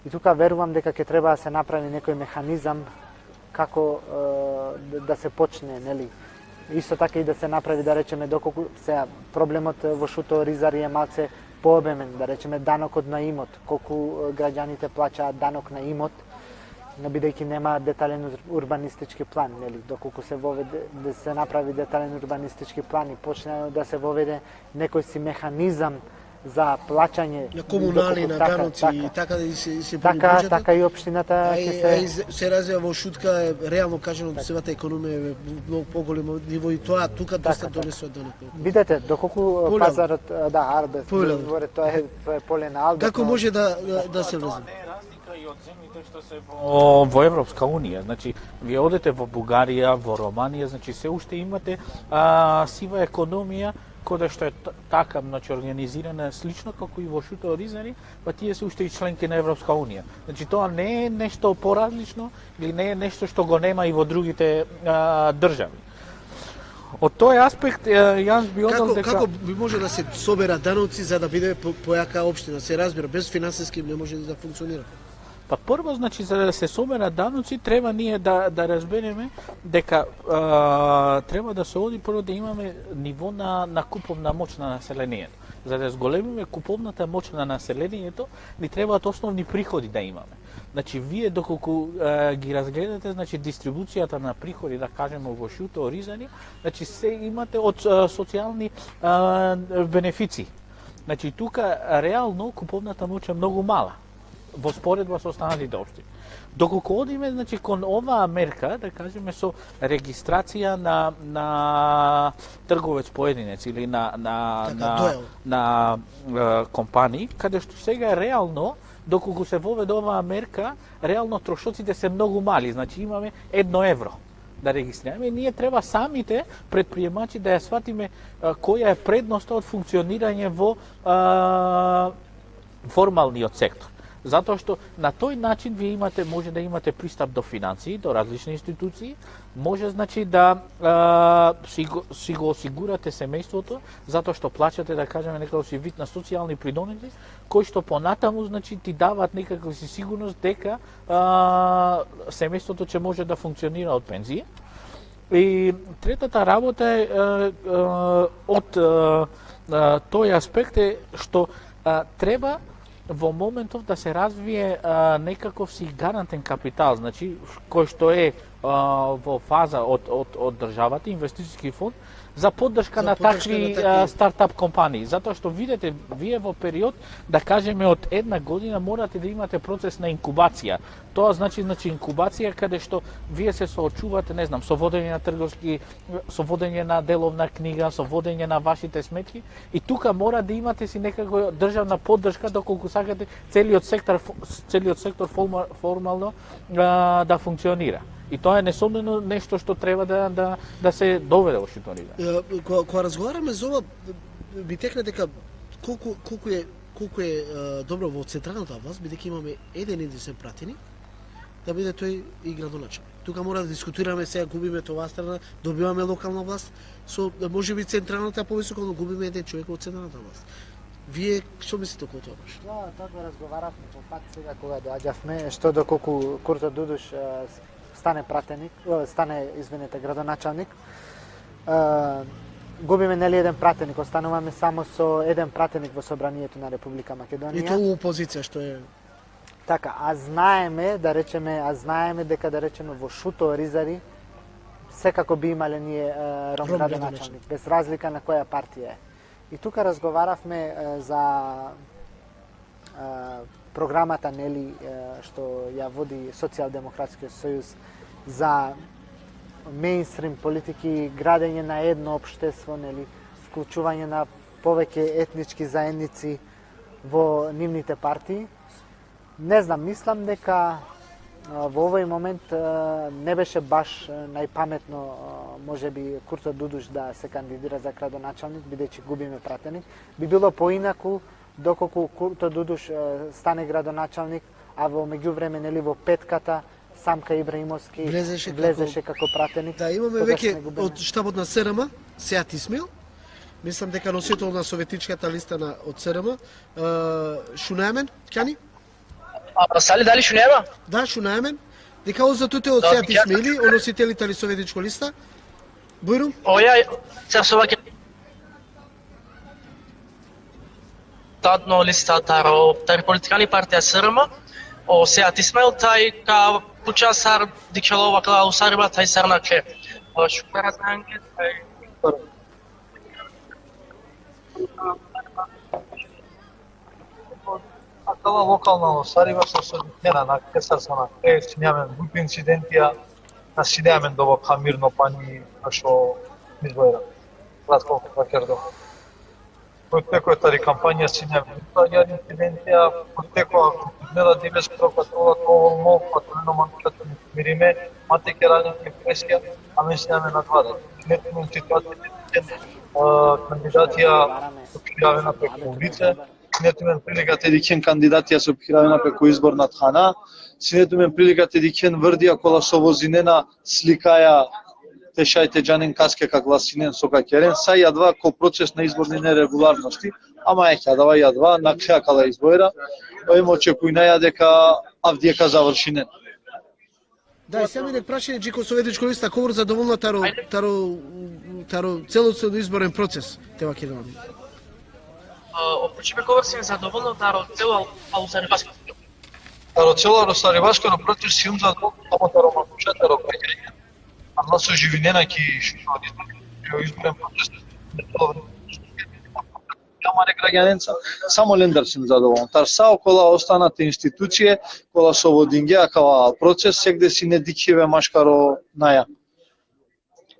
И тука верувам дека ќе треба да се направи некој механизам како да се почне, нели? Исто така и да се направи, да речеме, доколку сега проблемот во Шуто Оризари е малце пообемен, да речеме данокот на имот, колку граѓаните плаќаат данок на имот, бидејќи нема детален урбанистички план, нели? Доколку се воведе да се направи детален урбанистички план и почне да се воведе некој си механизам за плаќање на комунални, на даноци и така да се пуни буџетот. Така и општината ќе се развива во Шутка, реално кажано севата економија е многу поголемо ниво и тоа тука доста донесува данок. Видете, доколку пазарот, да, Арбес, тоа е поле на Албес. Како може да се влезе? И од земјите што се во Европска унија. Значи, вие одете во Бугарија, во Романија, значи се уште имате сива економија која што е така, значи организирана слично како и во Шуто Оризари, па тие се уште и членки на Европска унија. Значи тоа не е нешто поразлично или не е нешто што го нема и во другите држави. Од тој аспект јас би одел дека како би може да се собера даноци за да биде појака општина, се разбира, без финансиски не може да функционира. Па прво, значи, за да се соберат даноци, треба ние да разбереме дека треба да се оди прво да имаме ниво на куповна моќ на населението. За да зголемиме куповната моќ на населението, ни требаат основни приходи да имаме. Значи, вие доколку ги разгледате, значи, дистрибуцијата на приходи, да кажеме, во Шуто Оризари, значи, се имате од социјални бенефиции. Значи, тука, реално, куповната моќ е многу мала во споредба со останатите општини. Доколку одиме, значи, кон оваа мерка, да кажеме, со регистрација на трговец поединец или на компании, каде што сега реално, доколку се воведе оваа мерка, реално трошоците се многу мали, значи имаме 1 евро да регистрираме. Ние треба самите предприемачи да ја сватиме која е предноста од функционирање во формалниот сектор. Затоа што на тој начин вие може да имате пристап до финансии, до различни институции, може значи да си го осигурате семејството, затоа што плаќате, да кажеме, некако си вид на социјални придонети, кои што понатаму значи ти даваат некаква си сигурност дека семејството ќе може да функционира од пензија. И третата работа е од тој аспект е што треба во моментов да се развие некаков си гарантен капитал, значи кој што е во фаза од државата, инвестициски фонд, за поддршка на такви стартап компании. Затоа што видите, вие во период, да кажеме од една година, морате да имате процес на инкубација. Тоа значи инкубација каде што вие се соочувате, не знам, со водење на трговски, со водење на деловна книга, со водење на вашите сметки, и тука мора да имате си некако државна поддршка доколку сакате целиот сектор формално да функционира. И тоа е несомнено нешто што треба да се доведе во ситуација. Кога разговараме за ова, би текна дека колку е добро во централната власт, бидејќи имаме еден единствен пратеник, да биде тој и градоначалник. Тука мора да дискутираме, сега губиме тоа страна, добиваме локална власт, со можеби централната повисоко, но губиме еден човек од централната власт. Вие што мислите околу тоа? Тоа го разговаравме по пат сега кога доаѓавме, што доколку Курто Дудуш стане пратеник, извинете, градоначалник, губиме нели еден пратеник, остануваме само со еден пратеник во собранието на Република Македонија. И тоа у опозиција што е така, а знаеме дека да речеме во Шуто, Ризари секако би имале ние ром градоначалник, без разлика на која партија е. И тука разговаравме за програмата нели што ја води Социјалдемократскиот сојуз за мејнстрим политики, градење на едно општество, нели, вклучување на повеќе етнички заедници во нивните партии. Не знам, мислам дека во овој момент не беше баш најпаметно можеби Курто Дудуш да се кандидира за градоначалник, бидејќи губиме пратеник. Би било поинаку доколку Курто Дудуш стане градоначалник, а во меѓувреме нели во петката Самка Ибраимовски влезеше како пратеник. Да, имаме веќе од штабот на СРМ, Сеат Исмил. Мислам дека носител на советичката листа од СРМ, Шунаемен, Кјани? Сали, дали Шунаева? Да, Шунаемен. Дека за туте од Сеат Исмили, о носителите на советичко листа. Бујрум? Оја, се соваќе тадно листата тари политикани партија СРМ, о Сеат Исмаил, тај ка пучасар дикшалова кала усариба, тај сарнаке. Шукара танге, тај... Акала локална усариба со содитена на кесарсона, сињамен буп инцидентија, на сидеамен дово камирно пани, што мизбојра. Кратко вакердо. Потеко тари кампања сињамен инцидентија, потеко Нела Дивес прокатова колмо, патрено манката мириме, матеке ранеке прескија, а ме сињамен на двада. Нетно ситуација, кандидатија опиравена преку улице, синетумен приликата едикен кандидатија со опиравена преку изборна тхана, синетумен приликата едикен врдија кола со возинена сликаја тешајте джанен каске как гласинен со какерен, са јадва ко процес на изборни нерегуларности, ама јадва на крај кала избора, ојмо очекујнаја дека авдиека завршинен. Да, и сега ми не прашање Джико советичко листа, ковор задоволна таро целосно изборен процес, тева ќе дам. Опочиме ковор се задоволно таро цело Алусарибашко. Таро цело Алусарибашко процес си задоволно само таро макушата рокајање. Ама со живинена ки што изборен процес. Ама не граѓаненца, само лендар сум задоволен. Тар са окола останате институције, кола со водингеа кава процес, сегде си не дикиве машкаро наја.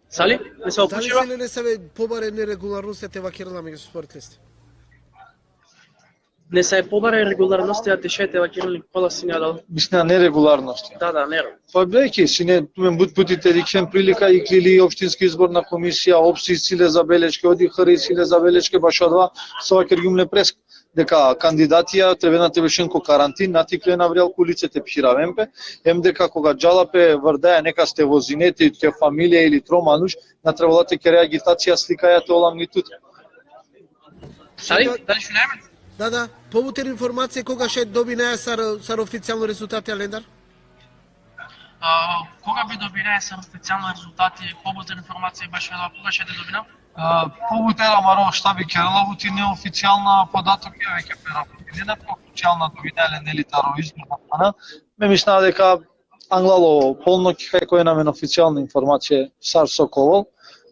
Сали? Не се опучива? Дали се не се побаре нерегуларностите вакирала меѓу спорт листи? Не се побаре регуларностите, а тешете вакирали кола си надал. Мисля нерегуларности. Да, нерегуларности. Па бејќи си не тумен путите дикен прилика и клили општинска изборна комисија, општи силе забелешки, оди хри силе забелешки баш одва со вакер јумле преск дека кандидатија требената бешенко карантин натикле наврел кулиците пиравемпе, дека кога джалапе врдаја нека сте возинете и ке фамилија или тромануш, на требалате ке реагитација сликајате оламнитут. Сали, дали шунеме? Да, повутер информација кога ќе доби наја сар официјално резултати Алендар? Кога би добиле се официјални резултати, побутер информација беше кога ќе добинам? Побутера маро штаби Кераловути неофицијална податок е веќе перапотинена, официјална довиделе нели таро изборна плана. Ме мислам дека Англало полнок кој намен официјална информација сар Соколол,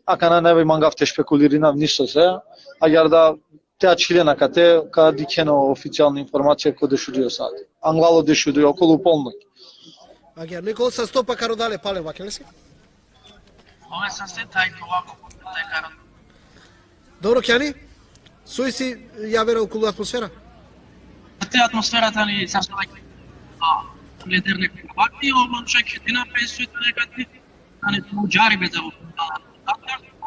а кана не мангавте шпекулирина ништо се, а јарда теа чилена кате каде дикено официјална информација кој дешудио сад. Англало дешудио околу полнок. Агер, некој се стопа каро дале пале вакелеси? Ове се се тај овако тај каро. Добро, Кјани? Сој си јавера околу атмосфера? Те атмосферата ни се веќе лидер некој партија, оман чеќе дина песуите некаде, а не муџари без ово.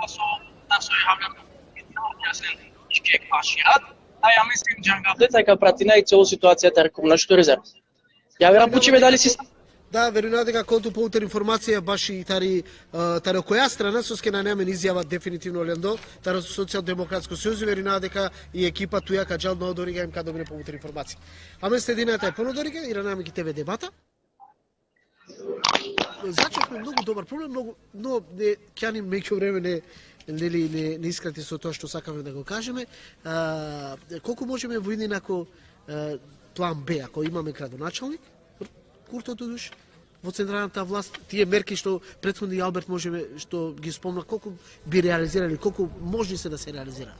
Со јавлено јасен ишке квашиат, а ја мислим џангавде дека пратина и цело ситуацијата рекомна што резерв. Ја верам почиве дали си. Да, верувам дека колку поутер информација баш и тари која страна со ке најмен изјава дефинитивно лендо, тари социјалдемократско сојуз верувам дека и екипа туја каџал на одорига им каде добре поутер информација. Аме следината е понодорига и ранаме ги тебе дебата. Зачекме многу добар проблем, но не Кјани меѓу време не искрати со тоа што сакаме да го кажеме. Колку можеме во инако план Б, ако имаме градоначалник, Курто Дудуш, во централната власт, тие мерки што претходни Алберт можеме, што ги спомна, колку би реализирали, колку можни се да се реализира?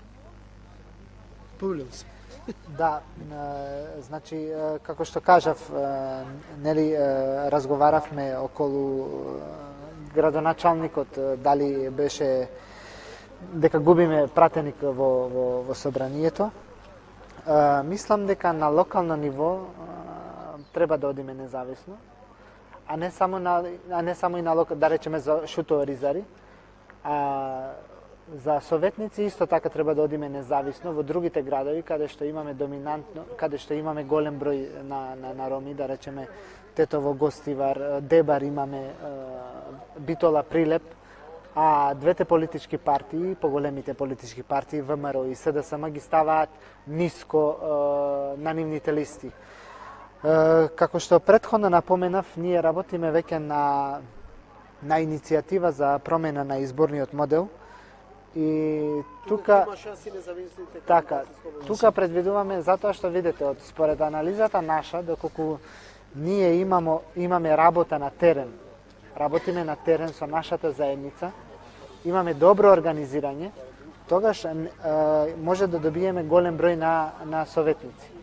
Помилувам се. Да, значи, како што кажав, нели, разговаравме околу градоначалникот, дали беше дека губиме пратеник во собранието. Мислам дека на локално ниво треба да одиме независно, а не само и на да речеме за шуторизари. За советници исто така треба да одиме независно во другите градови каде што имаме доминантно, каде што имаме голем број на роми, да речеме Тетово, Гостивар, Дебар имаме, Битола, Прилеп, а двете политички партии, поголемите политички партии ВМРО и СДСМ ги ставаат ниско на нивните листи. Како што претходно напоменав, ние работиме веќе на иницијатива за промена на изборниот модел и тука предвидуваме затоа што видите од според анализата наша доколку ние имаме работа на терен. Работиме на терен со нашата заедница, имаме добро организирање, тогаш може да добиеме голем број на советници.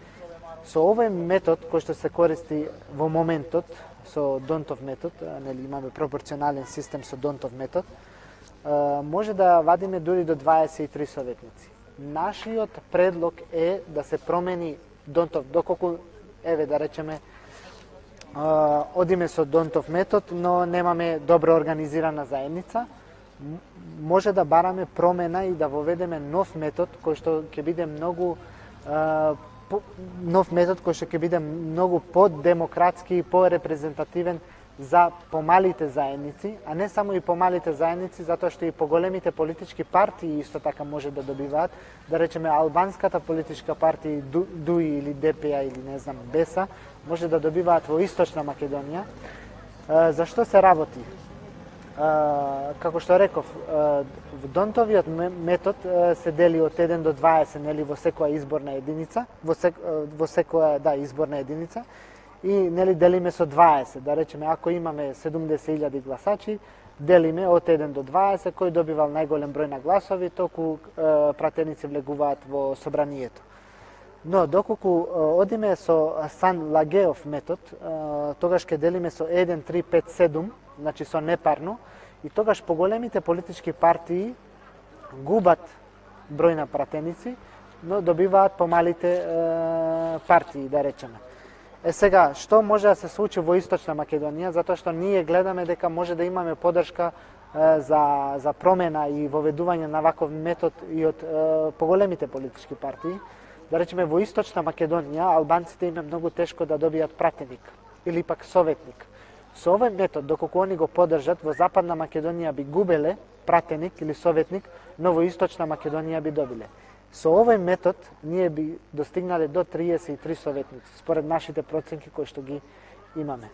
Со овој метод кој што се користи во моментот, со Донтов метод, нели имаме пропорционален систем со Донтов метод, може да вадиме дури до 23 советници. Нашиот предлог е да се промени Донтов, доколку, да речеме, одиме со Донтов метод, но немаме добро организирана заедница, може да бараме промена и да воведеме нов метод кој што ќе биде многу поддемократски и порепрезентативен за помалите заедници, а не само и помалите заедници, затоа што и поголемите политички партии исто така може да добиваат, да речеме албанската политичка партија ДУИ или ДПА или не знам БЕСА, може да добиваат во Источна Македонија. Зашто се работи? Како што реков, Донтовиот метод се дели од 1 до 20, нели во секоја изборна единица, во секоја изборна единица и нели делиме со 20, да речеме ако имаме 70.000 гласачи, делиме од 1 до 20, кој добивал најголем број на гласови, толку пратеници влегуваат во собранието. Но доколку одиме со Сан Лагеов метод, тогаш ќе делиме со 1, 3, 5, 7, значи со непарно, и тогаш поголемите политички партии губат број на пратеници, но добиваат помалите партии, да речеме. Сега, што може да се случи во Источна Македонија, затоа што ние гледаме дека може да имаме поддршка за промена и воведување на ваков метод и од поголемите политички партии. Да речеме, во Источна Македонија албанците им е многу тешко да добијат пратеник или пак советник. Со овој метод, доколку они го поддржат, во Западна Македонија би губеле пратеник или советник, но во Источна Македонија би добиле. Со овој метод ние би достигнале до 33 советници, според нашите проценки кои што ги имаме.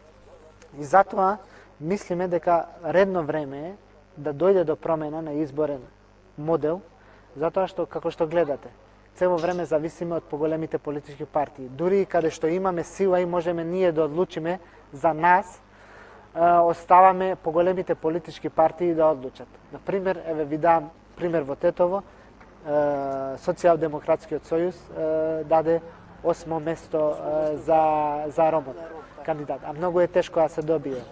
И затоа мислиме дека редно време е да дојде до промена на изборен модел, затоа што, како што гледате, цело време зависиме од поголемите политички партии. Дури и каде што имаме сила и можеме ние да одлучиме за нас, оставаме поголемите политички партии да одлучат. Например, еве ви дам пример во Тетово, Социјалдемократскиот сојуз даде 8 место за ромот кандидат, а многу е тешко да се добие.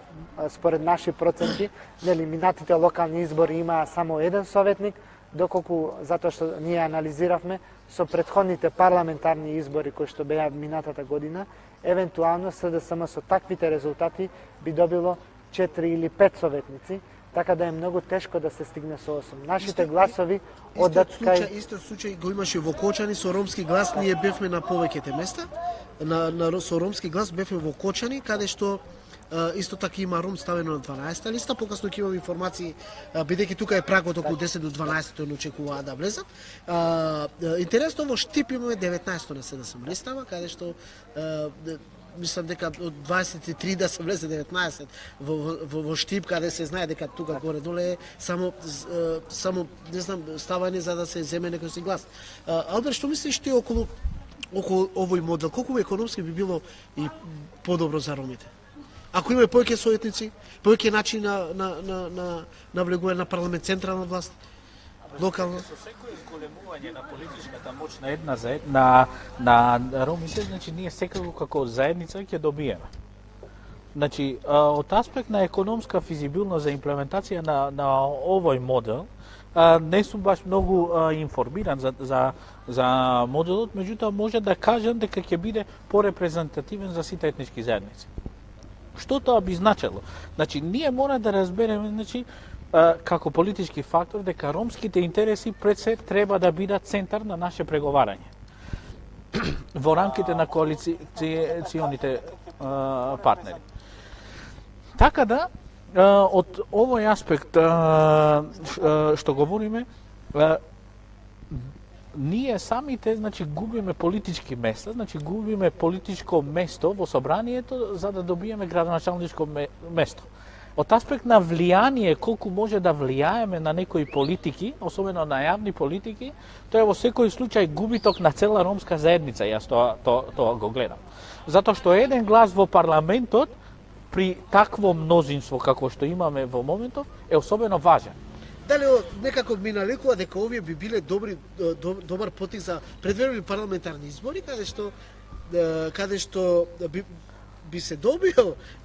Според наши проценти, нели минатите локални избори имаа само еден советник, доколку затоа што ние анализиравме со претходните парламентарни избори кои што беа минатата година, евентуално СДСМ со таквите резултати би добило 4 или 5 советници, така да е многу тешко да се стигне со 8. Нашите гласови одат кај... Исто случај го имаше во Кочани со ромски глас, ние бевме на повеќете места. Со ромски глас бевме во Кочани, каде што исто така има ром ставено на 12-та листа, покасно ќе имам информации, бидејќи тука е прагот околу 10 до 12 не очекуваат да влезат. Интересно, во Штип имаме 19 на СДСМ листава, каде што мислам дека од 23 да се влезе 19 во Штип, каде се знае дека тука горе-доле е само не знам, ставање за да се земе некој си глас. Албер, што мислиш ти околу овој модел? Колку економски би било и подобро за ромите? Ако има повеќе советници, повеќе начин на влегување на парламент, централна власт, локална. Со секој зголемување на политичката моќ на ромите, значи ние секако како заедница ќе добиеме. Значи, од аспект на економска физибилност за имплементација на овој модел, не сум баш многу информиран за моделот, меѓутоа може да кажам дека ќе биде порепрезентативен за сите етнички заедници. Што тоа би значело? Значи, ние мора да разбереме, значи, како политички фактор, дека ромските интереси пред се треба да бидат центар на наше преговарање. Во рамките на коалиционите партнери. Така да, од овој аспект што говориме, ние самите, значи, губиме политички места, значи губиме политичко место во собранието за да добиеме градоначалничко место. Од аспект на влијание, колку може да влијаеме на некои политики, особено на јавни политики, тоа е во секој случај губиток на цела ромска заедница, јас тоа го гледам. Затоа што еден глас во парламентот при такво мнозинство како што имаме во моментов е особено важен. Дали некако ми налекува дека овие би биле добар потик за предвремени парламентарни избори, каде што би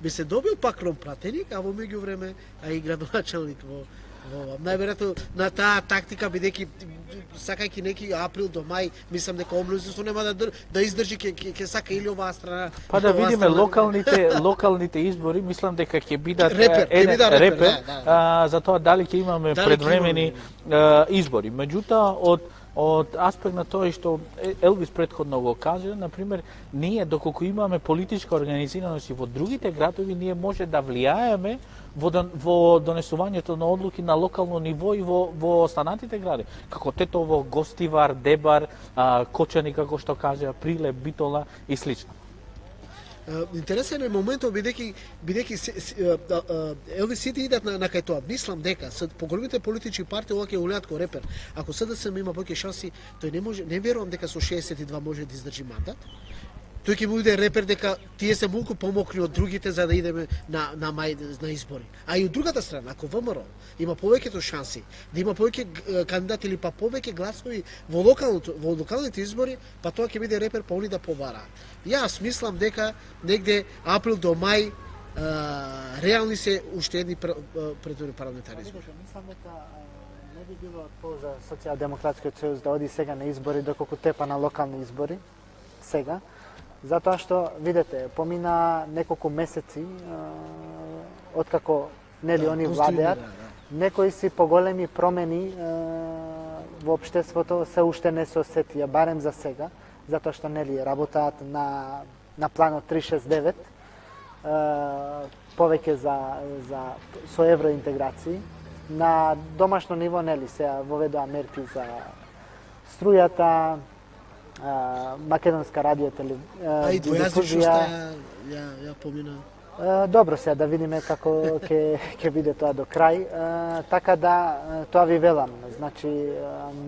се добил пак ром пратеник, а во меѓувреме и градоначалник во најверојатно на таа тактика, бидејќи сакајќи неки април до мај, мислам дека омнозинство нема да издржи, ќе сака или оваа страна. Па да видиме локалните избори, мислам дека ќе бидат репер, за тоа дали ќе имаме предвремени избори. Меѓутоа, од аспект на тоа што Елвис претходно го кажа, например, ние доколку имаме политичка организираност и во другите градови, ние може да влијаеме во донесувањето на одлуки на локално ниво и во останатите гради, како Тетово, Гостивар, Дебар, Кочани, како што кажа, Прилеп, Битола и слично. Интересен е моментот, бидејќи Елвис сите идат на кај тоа. Мислам дека поголемите политички партии ова ќе улеат ко репер. Ако СДСМ има повеќе шанси, тој не верувам дека со 62 може да издржи мандат. Тој ќе биде репер дека тие се многу помокри од другите за да идеме на мај на избори. А и од другата страна, ако ВМРО има повеќето шанси да има повеќе кандидати или па повеќе гласови во локалните избори, па тоа ќе биде репер па они да побараат. Јас мислам дека негде април до мај реални се уште едни предварителни парламентарни избори. Мислам дека не би било од полза Социјалдемократскиот сојуз да оди сега на избори доколку тепа на локални избори сега. Затоа што, видете, помина неколку месеци откако нели они владеат, некои си поголеми промени во општеството се уште не се осетија, барем за сега, затоа што нели работаат на планот 369, повеќе со евроинтеграции. На домашно ниво нели се воведоа мерки за струјата, македонска радио телевизија. А и двојазичноста ја помина. Добро сега да видиме како ќе биде тоа до крај. Така да, тоа ви велам. Значи,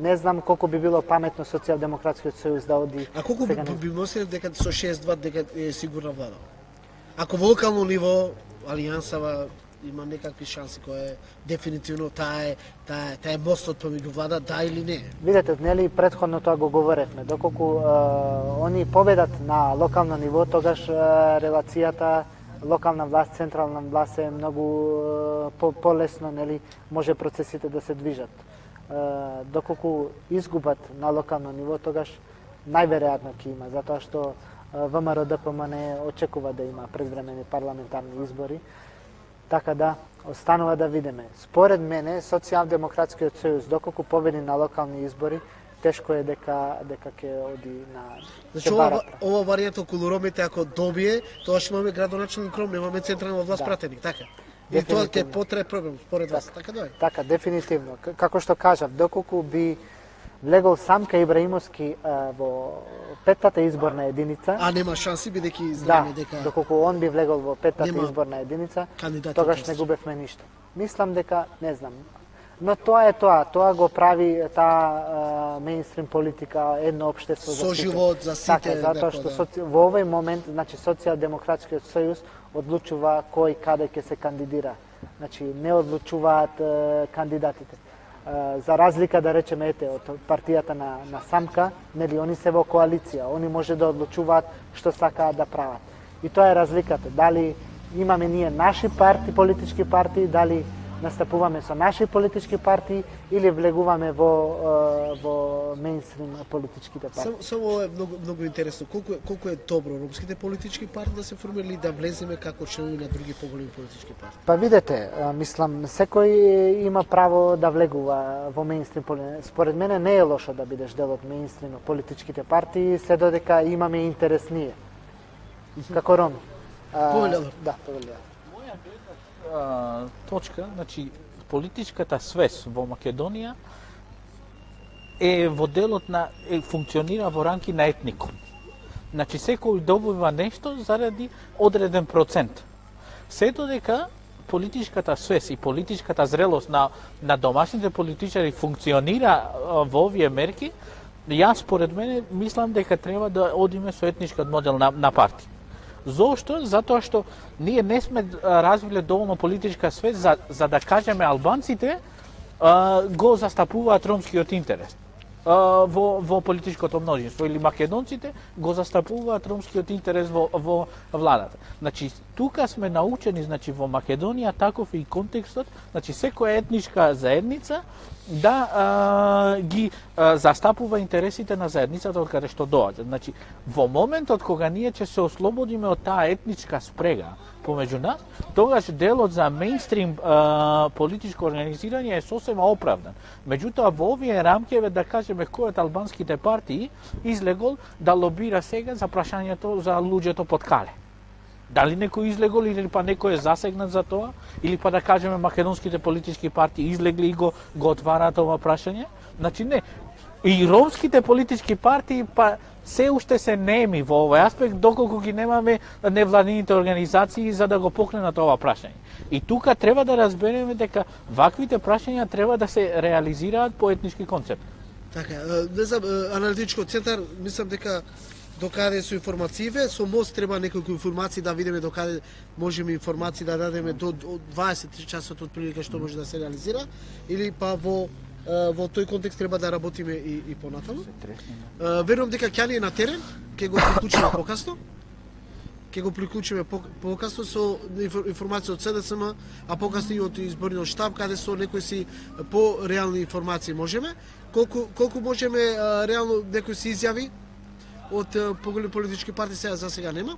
не знам колку би било паметно Социјалдемократскиот сојуз да оди... А колку би мислил дека со 6-2 дека е сигурна влада? Ако во локално ниво Алијансава има некакви шанси кои е дефинитивно таа е мостот помеѓу влада, да или не? Видете, нели претходно тоа го говоревме, доколку они победат на локално ниво, тогаш релацијата локална власт, централна власт е многу полесно, нели, може процесите да се движат. Доколку изгубат на локално ниво, тогаш најверојатно ќе има, затоа што ВМРО ДПМН очекува да има предвремени парламентарни избори. Така да, останува да видиме. Според мене, Социјалдемократскиот сојуз, доколку победи на локални избори, тешко е дека ќе оди на... Значи, ова варијанта околу ромите, ако добие, тоа ще имаме градоначелник Ром, немаме централна власт пратеник, така? И тоа ќе потрае проблем, според вас, така да е? Така, дефинитивно. Како што кажав, доколку би влегол Самка Ибраимовски во петтата изборна единица... А нема шанси, бидејќи знаеме дека... Да, доколку он би влегол во петтата изборна единица, тогаш не губевме ништо. Мислам дека, не знам, но тоа е тоа го прави таа мејнстрим политика, едно општество за сите. Соживот за сите. Така, затоа што во овој момент, значи, Социјалдемократскиот сојуз одлучува кој каде ќе се кандидира. Значи, не одлучуваат кандидатите. За разлика, да речеме, од партијата на Самка, нели, они се во коалиција, они може да одлучуваат што сакаат да прават. И тоа е разликата. Дали имаме ние наши политички партии, дали настапуваме со наши политички партии или влегуваме во мејнстрим политичките партии. Само е многу интересно. Колку е добро ромските политички партии да се формирали да влеземе како членови на други поголеми политички партии? Па видете, мислам, секој има право да влегува во мејнстрим политички. Според мене не е лошо да бидеш дел од мејнстрим политичките партии, се додека имаме интерес ние. Како роми. Повелјава. Да, повелјава. Точка, значи, политичката свест во Македонија е во делот на функционира во рамки на етникум. Значи, секој добива нешто заради одреден процент. Се додека политичката свест и политичката зрелост на домашните политичари функционира во овие мерки, јас според мене мислам дека треба да одиме со етничкиот модел на партија. Зошто? Затоа што ние не сме развиле доволно политичка свест за да кажеме албанците го застапуваат ромскиот интерес во политичкото множинство, или македонците го застапуваат ромскиот интерес во владата. Значи, тука сме научени, значи, во Македонија таков и контекстот, значи, секоја етничка заедница да ги застапува интересите на заедницата од каде што доаѓа. Значи, во моментот кога ние ќе се ослободиме од таа етничка спрега помеѓу нас, тогаш делот за мејнстрим политичко организирање е сосема оправдан. Меѓутоа, во овие рамкеве, да кажеме, кој од албанските партии излегол да лобира сега за прашањето за луѓето под Кале. Дали некој излегол или па некој е засегнат за тоа, или па да кажеме македонските политички партии излегли и го отвараат ова прашање? Значи не. И ромските политички партии па се уште се неми во овој аспект, доколку ги немаме невладините организации за да го покренат ова прашање. И тука треба да разбереме дека ваквите прашања треба да се реализираат по етнички концепт. Така, не знам, аналитичкиот центар, мислам дека докаде со информацииве, со МОСТ треба неколку информации да видиме докаде можеме информации да дадеме до 20 часот од прилика што може да се реализира, или па во тој контекст треба да работиме и понатаму. Верувам дека ќе ни е на терен, ќе го приклучиме покасно. Ќе го приклучиме покасно со информација од СДСМ, а покасно и од изборниот штаб, каде со некои си по-реални информации можеме. Колку можеме реално некои си изјави од поголеми политички партии за сега нема.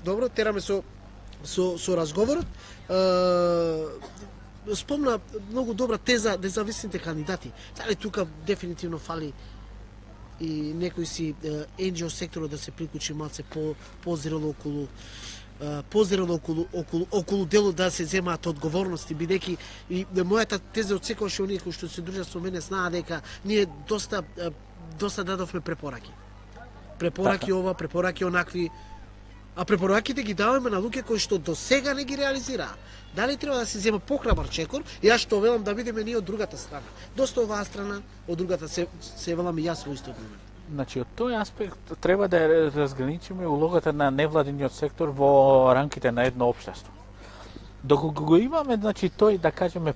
Добро, тераме со разговорот. Спомна многу добра теза независните кандидати. Дали тука дефинитивно фали и некој си NGO секторот да се приклучи малце позрело околу делот да се земаат одговорности, бидејќи и мојата теза од секојаш оние кои што се дружат со мене знаат дека ние доста дадовме препораки. Препораки ова, препораки онакви. А препораките ги даваме на луѓе кои што до сега не ги реализираа. Дали треба да се зема похрабар чекор? Јас што велам да бидеме ние од другата страна. Доста оваа страна, од другата се велам и јас во истот момент. Значи, од тој аспект треба да разграничиме улогата на невладиниот сектор во рамките на едно општество. Доколку го имаме, значи, тој, да кажеме,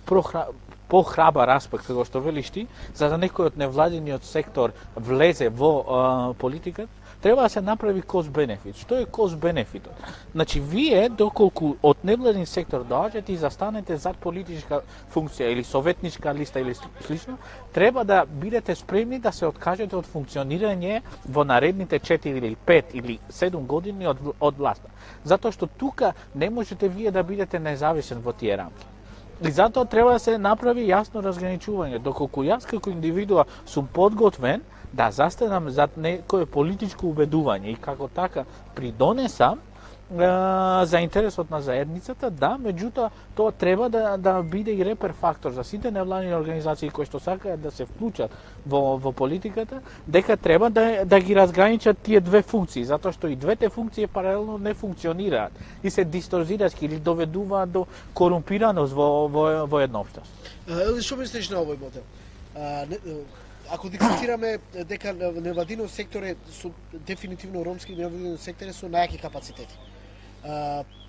похрабар аспект, како што велиш ти, за да некој од невладиниот сектор влезе во политиката, треба да се направи кост-бенефит. Што е кост-бенефитот? Значи, вие, доколку од невладин сектор доаѓате и застанете зад политичка функција или советничка листа или слично, треба да бидете спремни да се откажете од функционирање во наредните 4 или 5 или 7 години од власта. Затоа што тука не можете вие да бидете независен во тие рамки. И затоа треба да се направи јасно разграничување. Доколку јас како индивидуа сум подготвен да застанам зад некое политичко убедување и како така придонесам за интересот на заедницата, да, меѓутоа тоа треба да биде и репер фактор за сите невладини организации кои што сакаат да се вклучат во политиката, дека треба да ги разграничат тие две функции, затоа што и двете функции паралелно не функционираат и се дисторзираат или доведуваат до корумпираност во едно општество. Што мислиш на овој модел? Ако дискутираме дека невладиниот сектор е дефинитивно ромски невладиниот сектор е со најаки капацитети.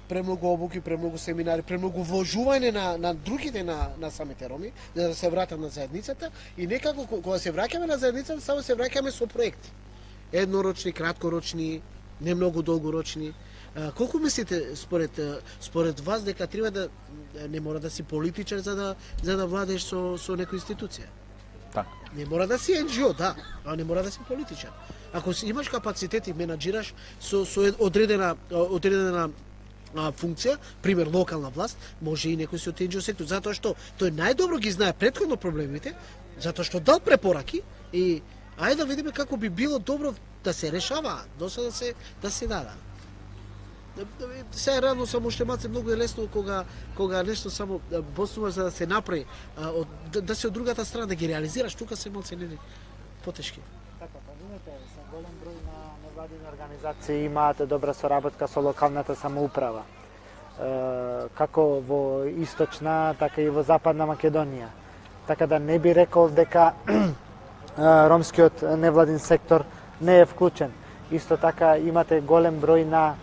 Премногу обуки, премногу семинари, премногу вложување на другите на самите роми, за да се вратат на заедницата и некако кога се враќаме на заедницата, само се враќаме со проекти. Еднорочни, краткорочни, не многу долгорочни. Колку мислите според вас дека треба да не мора да си политичар за да владееш со некоја институција? Так. Не мора да си NGO, да, а не мора да си политичар. Ако имаш капацитет и менаџираш со одредена функција, пример локална власт, може и некој си од NGO сектор, затоа што тој најдобро ги знае претходно проблемите, затоа што дал препораки и ајде да видиме како би било добро да се решаваат, досада да се дадат. Сега рано само уште маце многу е лесно кога нешто само боснуваш за да се направи, да се од другата страна да ги реализираш, тука се малце не потешки. Така, па видите, со голем број на невладини организации имаат добра соработка со локалната самоуправа. Како во источна, така и во западна Македонија. Така да не би рекол дека ромскиот невладин сектор не е вклучен. Исто така имате голем број на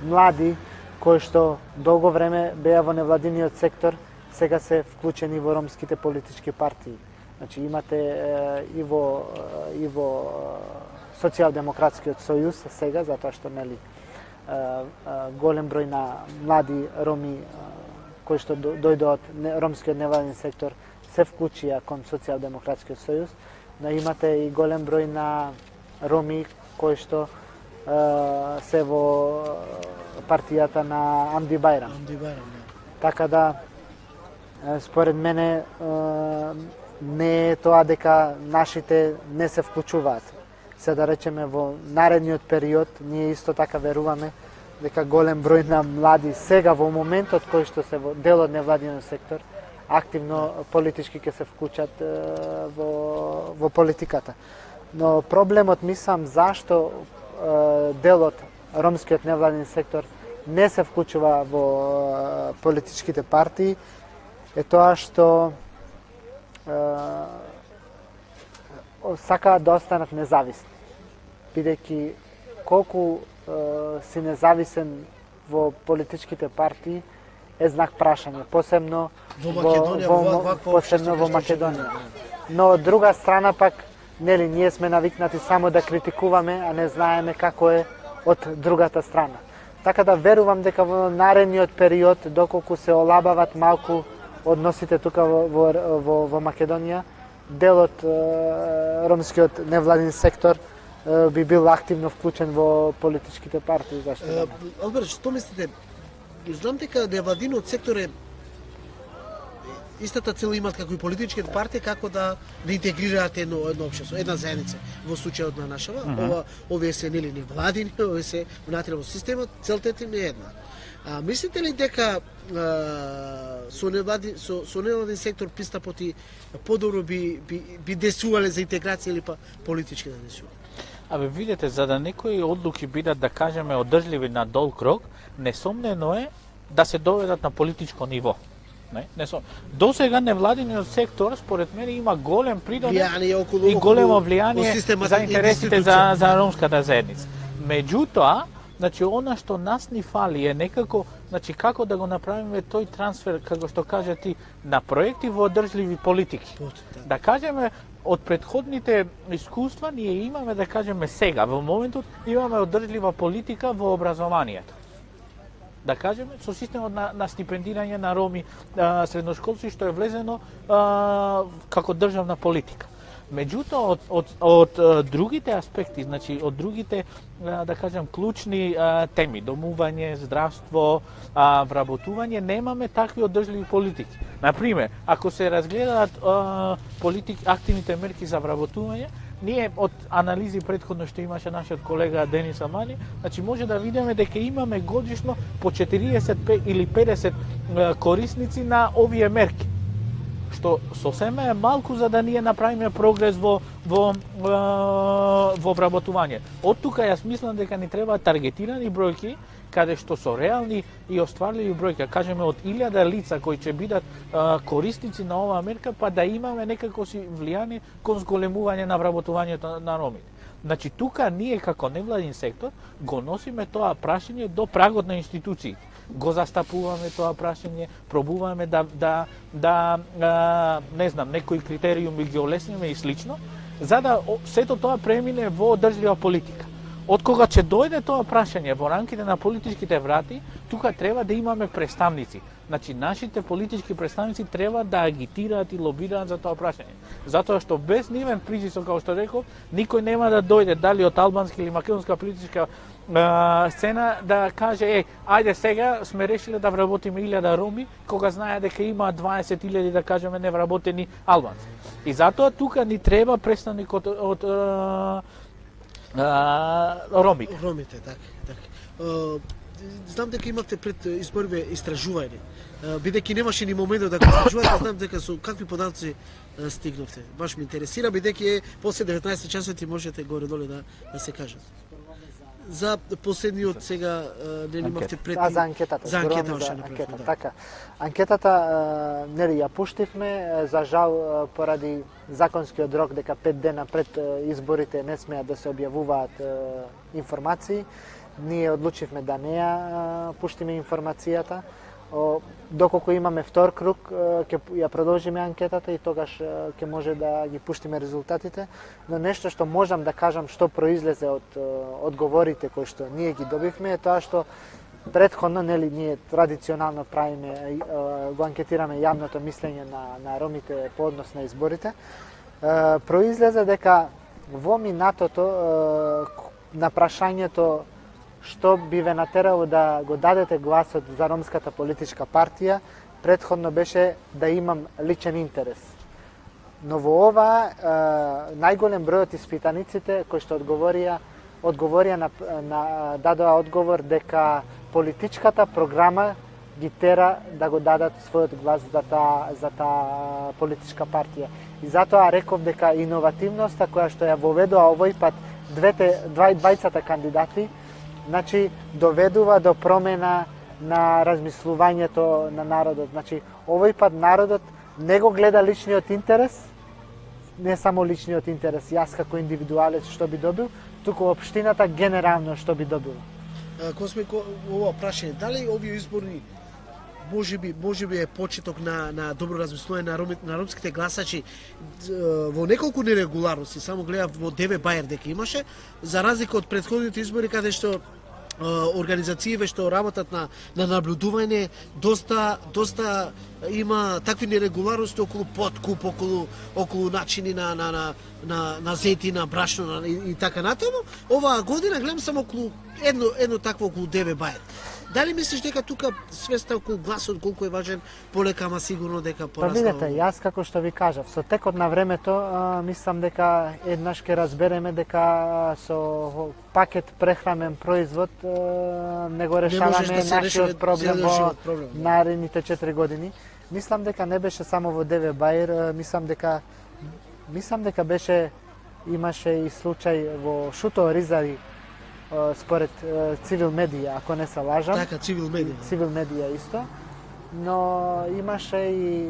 млади кои што долго време беа во невладиниот сектор, сега се вклучени во ромските политички партии. Значи имате и во Социјалдемократскиот сојуз сега, затоа што нели голем број на млади роми кои што дојдоа од ромскиот невладин сектор се вклучија кон Социјалдемократскиот сојуз, но имате и голем број на роми кои што се во партијата на Амди Бајрам. Така да, според мене, не е тоа дека нашите не се вклучуваат. Се да речеме во наредниот период, ние исто така веруваме дека голем број на млади сега во моментот кој што се во дел од невладиниот сектор, активно политички ќе се вклучат во политиката. Но проблемот мислам зашто делот ромскиот невладин сектор не се вклучува во политичките партии е тоа што сакаат да останат независни. Бидејќи колку си независен во политичките партии е знак прашање, посебно во Македонија. Но од друга страна пак нели ние сме навикнати само да критикуваме, а не знаеме како е од другата страна. Така да верувам дека во наредниот период, доколку се олабават малку односите тука во Македонија, делот ромскиот невладин сектор би бил активно вклучен во политичките партии. Зашто? Алберт, што мислите? Знам дека невладиниот сектор е истата цел имаат како и политичките партии како да интегрираат едно општество, една заедница. Во случајот на нашава, овие се нели невладини, овие се внатре во системот, целта им е една. Мислите ли дека со невладин сектор пристапот и подобро би десувале за интеграција или па политички да десува? Абе, видите, за да некои одлуки бидат, да кажеме, одржливи на долг рок, несомнено е да се доведат на политичко ниво. До сега невладиниот сектор, според мене, има голем придонес и големо влијание за интересите за ромската заедница. Меѓутоа, значи, она што нас ни фали е некако, значи, како да го направиме тој трансфер, како што кажа ти, на проекти во одржливи политики. Да кажеме, од претходните искуства ние имаме, да кажеме сега, во моментот имаме одржлива политика во образованието. Да кажеме, со системот на стипендирање на роми средношколци, што е влезено како државна политика. Меѓутоа, од другите аспекти, значи, од другите, да кажем, клучни теми, домување, здравство, вработување, немаме такви одржливи политики. Например, ако се разгледаат активните мерки за вработување, ние од анализи претходно што имаше нашиот колега Денис Амани, значи може да видиме дека имаме годишно по 40 или 50 корисници на овие мерки, што сосема е малку за да ние направиме прогрес во вработување. Од тука јас мислам дека ни треба таргетирани бројки, каде што со реални и остварливи бројки, кажеме од 1000 лица кои ќе бидат корисници на оваа мерка, па да имаме некако си влијание кон зголемување на вработувањето на ромите. Значи, тука ние како невладин сектор го носиме тоа прашање до прагот на институциите. Го застапуваме тоа прашање, пробуваме да не знам, некои критериуми ги олесниме и слично, за да сето тоа премине во одржлива политика. Од кога ќе дојде тоа прашање во рамките на политичките врати, тука треба да имаме представници. Значи, нашите политички представници треба да агитираат и лобираат за тоа прашање. Затоа што без нивен притисок, како што реков, никој нема да дојде, дали од албанска или македонска политичка сцена, да каже, ајде сега сме решиле да вработиме 1000 роми, кога знае дека има 20.000, да кажеме, невработени албанци. И затоа тука ни треба представник од ромите. Ромите, така. Знам дека имавте пред изборите истражување. Бидејќи немаше ни момент да го истражувате, знам дека со какви податоци стигнавте. Баш ме интересира, бидејќи после 19 часот и можете горе-доле да се кажат. За последниот сега нели имавте пред за анкетата. За анкета уште направивме, да. Така. Анкетата нели ја пуштивме, за жал поради законскиот рок дека 5 дена пред изборите не смеат да се објавуваат информации. Ние одлучивме да не ја пуштиме информацијата. Доколку имаме втор круг, ќе ја продолжиме анкетата и тогаш ќе може да ги пуштиме резултатите. Но нешто што можам да кажам што произлезе од одговорите кои што ние ги добивме е тоа што претходно, нели, ние традиционално правиме, го анкетираме јавното мислење на ромите по однос на изборите. Произлезе дека во минатото на прашањето што би ве натерало да го дадете гласот за ромската политичка партија, претходно беше да имам личен интерес. Но во ова најголем број од испитаниците кои што одговорија дадоа одговор дека политичката програма ги тера да го дадат својот глас за таа политичка партија. И затоа реков дека иновативноста која што ја воведува овој пат двајцата кандидати, значи, доведува до промена на размислувањето на народот. Значи, овој пат народот не го гледа личниот интерес, не само личниот интерес, јас како индивидуалец што би добил, туку општината генерално што би добила. Косме, ова прашање, дали овие избори можеби е почеток на добро размислување на ромските гласачи во неколку нерегуларности, само гледав во ДВ Бајер дека имаше, за разлика од претходните избори каде што организациите што работат на наблюдување доста има такви нерегуларности околу подкуп, околу начини на зетина, брашно и така натаму. Оваа година гледам само околу едно такво околу ДВ Бајер. Дали мислиш дека тука свеста околу гласот колку е важен, полека, ама сигурно дека пораснал? Видете, јас како што ви кажав, со текот на времето мислам дека еднаш ќе разбереме дека со пакет прехранен производ не го решаваме нашиот проблем во наредните 4 години. Мислам дека не беше само во ДВ Бајер, мислам дека беше имаше и случај во Шуто Оризари, според Цивил медија, ако не се лажам. Така, Цивил медија. Цивил медија исто. Но имаше и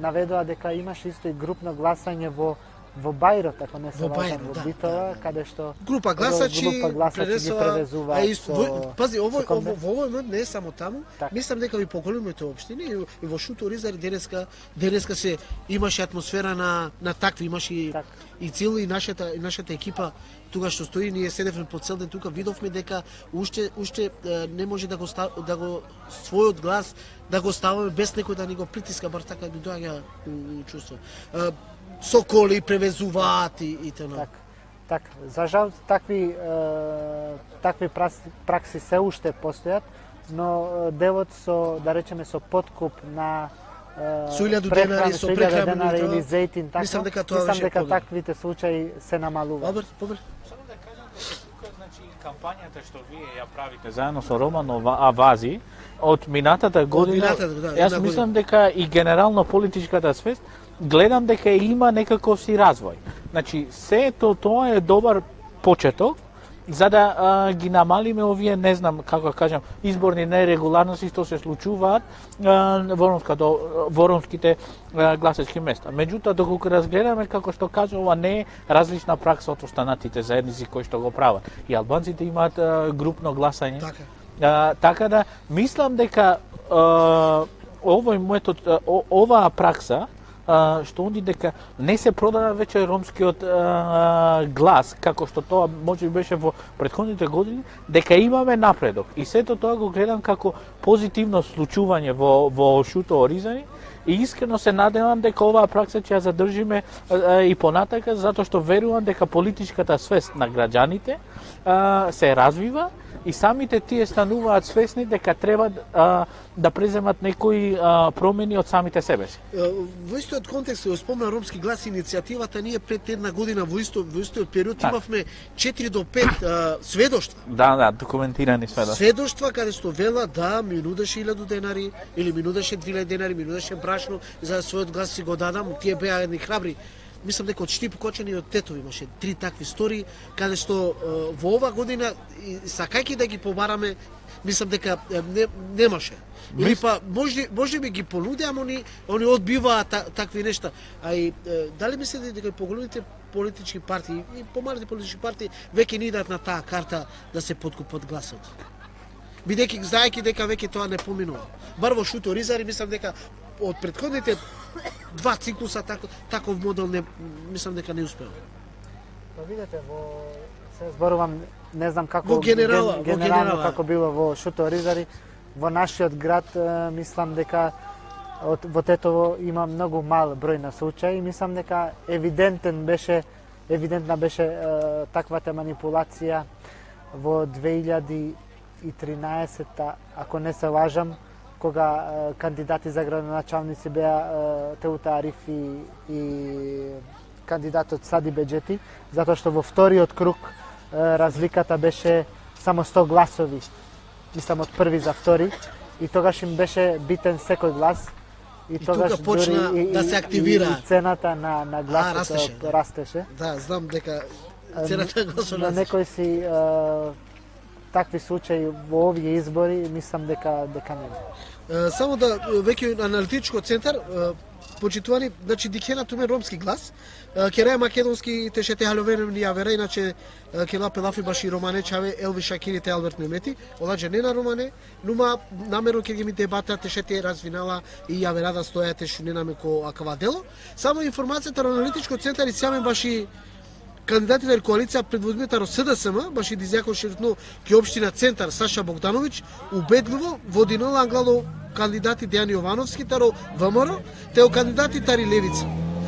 наведува дека имаше исто и групно гласање во Бајрот, ако не се лажам, во Битола, каде што група гласачи ги превезуваат. Пази, во овој момент не е само таму. Мислам дека и по големите општини и во Шуто Оризари денеска се имаше атмосфера на такви, имаше и цел и нашата екипа тука што стои, ние седевме по цел ден тука, видовме дека уште не може да го својот глас да го ставаме без некој да ни го притиска, бар така ми доаѓа чувство. Со коли превезуваат и тоа. Така, за жал такви пракси се уште постојат, но делот со, да речеме, со подкуп на со 1000 денари, со прехрана или зејтин, така. Мислам дека таквите случаи се намалуваат. Значи, кампањата што вие ја правите заедно со Роман Авази од минатата година, јас мислам дека и генерално политичката свест гледам дека има некаков си развој. Значи, сето тоа е добар почеток за да ги намалиме овие, не знам како да кажам, изборни нерегуларности што се случуваат во ромските гласачки места. Меѓутоа, доколку разгледаме, како што кажа, ова не е различна пракса од останатите заедници кои што го прават. И албанците имаат групно гласање. Така да, мислам дека овој метод, оваа пракса што онди дека не се продава веќе ромскиот глас, како што тоа може би беше во претходните години, дека имаме напредок. И сето тоа го гледам како позитивно случување во Шуто Оризари и искрено се надевам дека оваа пракса ќе ја задржиме и понатака, затоа што верувам дека политичката свест на граѓаните се развива и самите тие стануваат свесни дека треба да преземат некои промени од самите себе си. Во истиот контекст, спомна Ромски глас иницијативата, ние пред една година во истиот период имавме 4 до 5 сведоштва. Да, документирани сведоштва. Сведоштва каде што вела ми нудеше 1000 денари или ми нудеше 2000 денари, ми нудеше брашно за својот глас си го дадам, тие беа едни храбри. Мислам дека од Штип Кочани и од Тетови имаше 3 такви истории, каде што во ова година, сакајќи да ги побараме, мислам дека немаше. Или па може би ги понуди, ама они одбиваат такви нешта. А и дали мислите дека поголемите политички партии и помалите политички партии веќе не идат на таа карта да се подкупат гласот? Бидејќи знаејќи дека веќе тоа не поминува. Бар во Шуто Оризари мислам дека од претходните 2 циклуса таков модел мислам дека не успеа. Па видете, се зборувам, не знам како генерално како било во Шуто Оризари, во нашиот град мислам дека во Тетово има многу мал број на случаи, мислам дека евидентна беше таквата манипулација во 2013, ако не се лажам, кога кандидати за градоначалници беа Теута Ариф и кандидатот Сади Беџети, затоа што во вториот круг разликата беше само 100 гласови, мислам од први за втори, и тогаш им беше битен секој глас, и тогаш почна да се активира. И цената на гласот растеше. Да, знам дека цената на гласот на некој си такви случаи во овие избори, мислам дека нема. Само да веќе аналитичко центар, почитувани, значи дикена туме ромски глас, керај македонски тешете халовенем ни авера, иначе кела пелафи баши романе чаве Елви Шакирите Алберт Мемети, оладже не на романе, нума намерно ќе ги ми дебата тешете развинала и јавера да стојате шуненаме ко акава дело. Само информацијата на аналитичко центар и сјамен баши кандидатите на коалиција предводител од СДСМ, баши Дизјаков Ширтно ке општина Центар Саша Богдановиќ, убедливо водинала англало кандидати Дејан Јовановски таро ВМРО, тео кандидати тари Левица.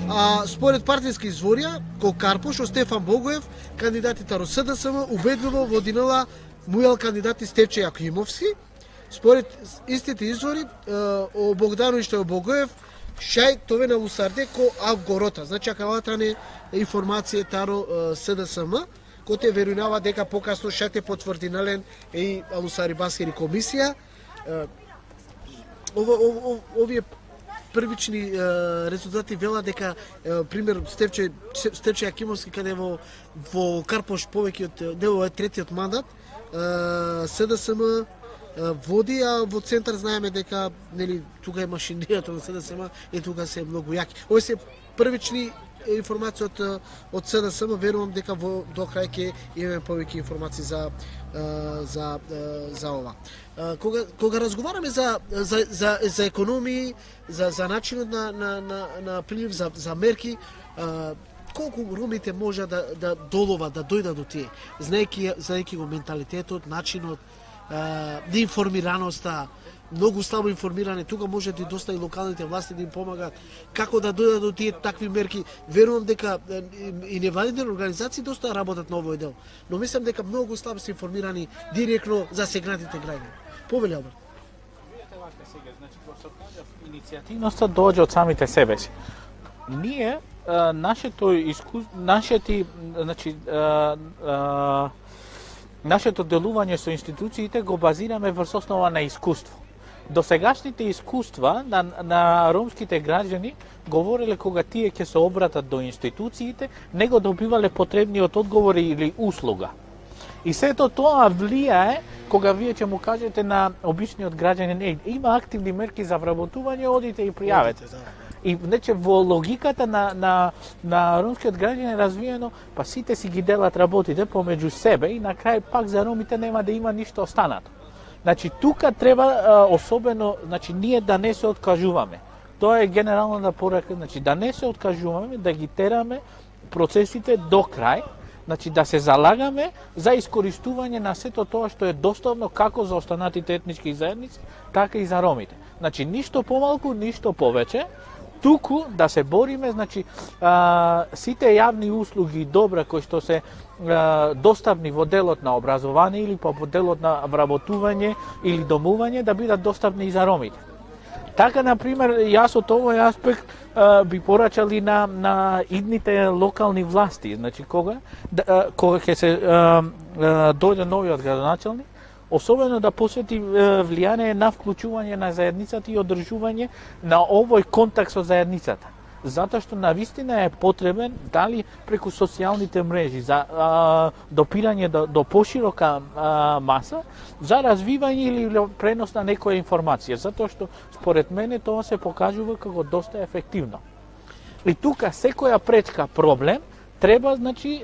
А според партиски изворија, ко Карпош, Стефан Богоев, кандидати таро СДСМ, убедливо водинала мујал кандидати Стевче Јакимовски. Според истите извори, о Богдановиќ таро Богоев, шај тове на Лусарде ко Авгорота. Значи, акалатране информација таро СДСМ, кој те верувава дека покасно шај те потврдинален и Алусари Баскери комисија. Овие првични резултати велат дека пример Стефче Акимовски каде во Карпош повеќе од ова е третиот мандат, СДСМ води, а во центар знаеме дека нели тука е машинијата на СДСМ и тука се многу јаки. Ови се првични информации од СДСМ, верувам дека до крај ќе имаме повеќе информации за ова. Кога разговараме за економии, за начинот на прилив, за мерки, колку ромите може да долова, да дојдат до тие, знаејќи го менталитетот, начинот, неинформираноста, многу слабо информиране, тука може да доста и локалните власти да им помагаат како да дојдат до тие такви мерки. Верувам дека и невладините организации доста работат на овој дел, но мислам дека многу слабо се информирани директно за сегнатите граѓани. Повели Алберт. Видете вака сега, значи во што кажав, иницијативноста доаѓа од самите себе си. Ние нашето делување со институциите го базираме врз основа на искуство. Досегашните искуства на ромските граѓани говореле кога тие ќе се обратат до институциите, не го добивале потребниот одговор или услуга. И сето тоа влијае кога вие ќе му кажете на обичниот граѓанин, има активни мерки за вработување, одите и пријавете. И нече во логиката на ромскиот граѓанин е развиено, па сите си ги делат работите помеѓу себе и на крај пак за ромите нема да има ништо останато. Значи тука треба особено, значи ние да не се откажуваме. Тоа е генералната порака, значи да не се откажуваме, да ги тераме процесите до крај, значи да се залагаме за искористување на сето тоа што е достапно како за останатите етнички заедници, така и за ромите. Значи ништо помалку, ништо повеќе, туку да се бориме, значи сите јавни услуги и добра кои што се достапни во делот на образование или во делот на вработување или домување да бидат достапни и за ромите. Така, например, јас од овој аспект би порачал и на идните локални власти. Значи, кога ќе се дојде новиот градоначалник, особено да посвети влијание на вклучување на заедницата и одржување на овој контакт со заедницата. Затоа што навистина е потребен, дали преку социјалните мрежи, за допирање до поширока маса, за развивање или пренос на некоја информација. Затоа што, според мене, тоа се покажува како доста ефективно. И тука, секоја пречка проблем, треба, значи,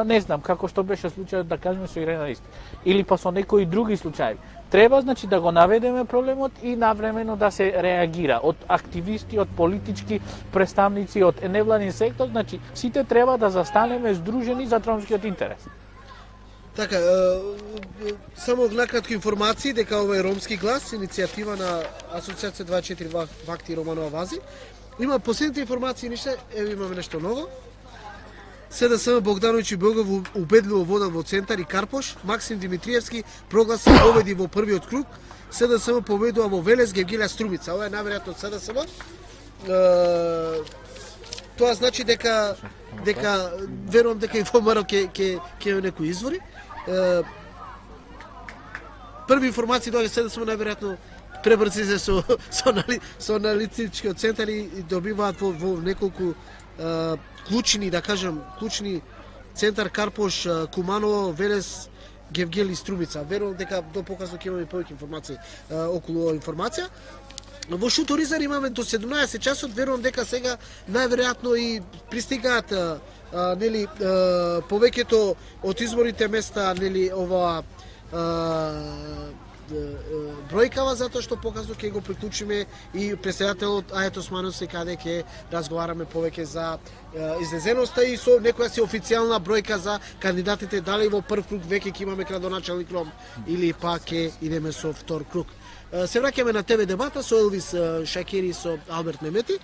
не знам, како што беше случајот, да кажеме, со Ирена Ристи, или па со некои други случаи. Треба, значи, да го наведеме проблемот и навремено да се реагира од активисти, од политички представници, од невладин сектор, значи, сите треба да застанеме здружени за ромскиот интерес. Така, само накратко информации дека ова е Ромски глас, иницијатива на Асоциација 24 Вакти Романова Вази. Има последните информации, ништо, имаме нешто ново. СДСМ Богдановиќ и Белгов убедливо водат во Центар и Карпош. Максим Димитриевски прогласи победи во првиот круг. СДСМ победува во Велес, Гевгелија, Струмица. Ова е најверојатно од СДСМ. Тоа значи дека верувам дека и во ВМРО ќе има некои извори. Први информации доаѓа СДСМ најверојатно пребрзи се со аналитичкиот центар и добиваат во неколку клучни, да кажам, клучни Центар, Карпош, Куманово, Велес, Гевгел и Струмица. Верувам дека до покасно ќе имаме повеќе информации околу оваа информација. Во Шуторизар имаме до 17 часот, верувам дека сега најверојатно и пристигаат нели повеќето од изборните места, нели ова бројкава, затоа што показно ќе го приклучиме и председателот Ајет Османовски каде ќе разговараме повеќе за излезеноста и со некоја си официјална бројка за кандидатите, дали во прв круг веќе ќе имаме градоначалник Ром или пак ќе идеме со втор круг. Се враќаме на ТВ дебата со Елвис Шакири и со Алберт Мемети.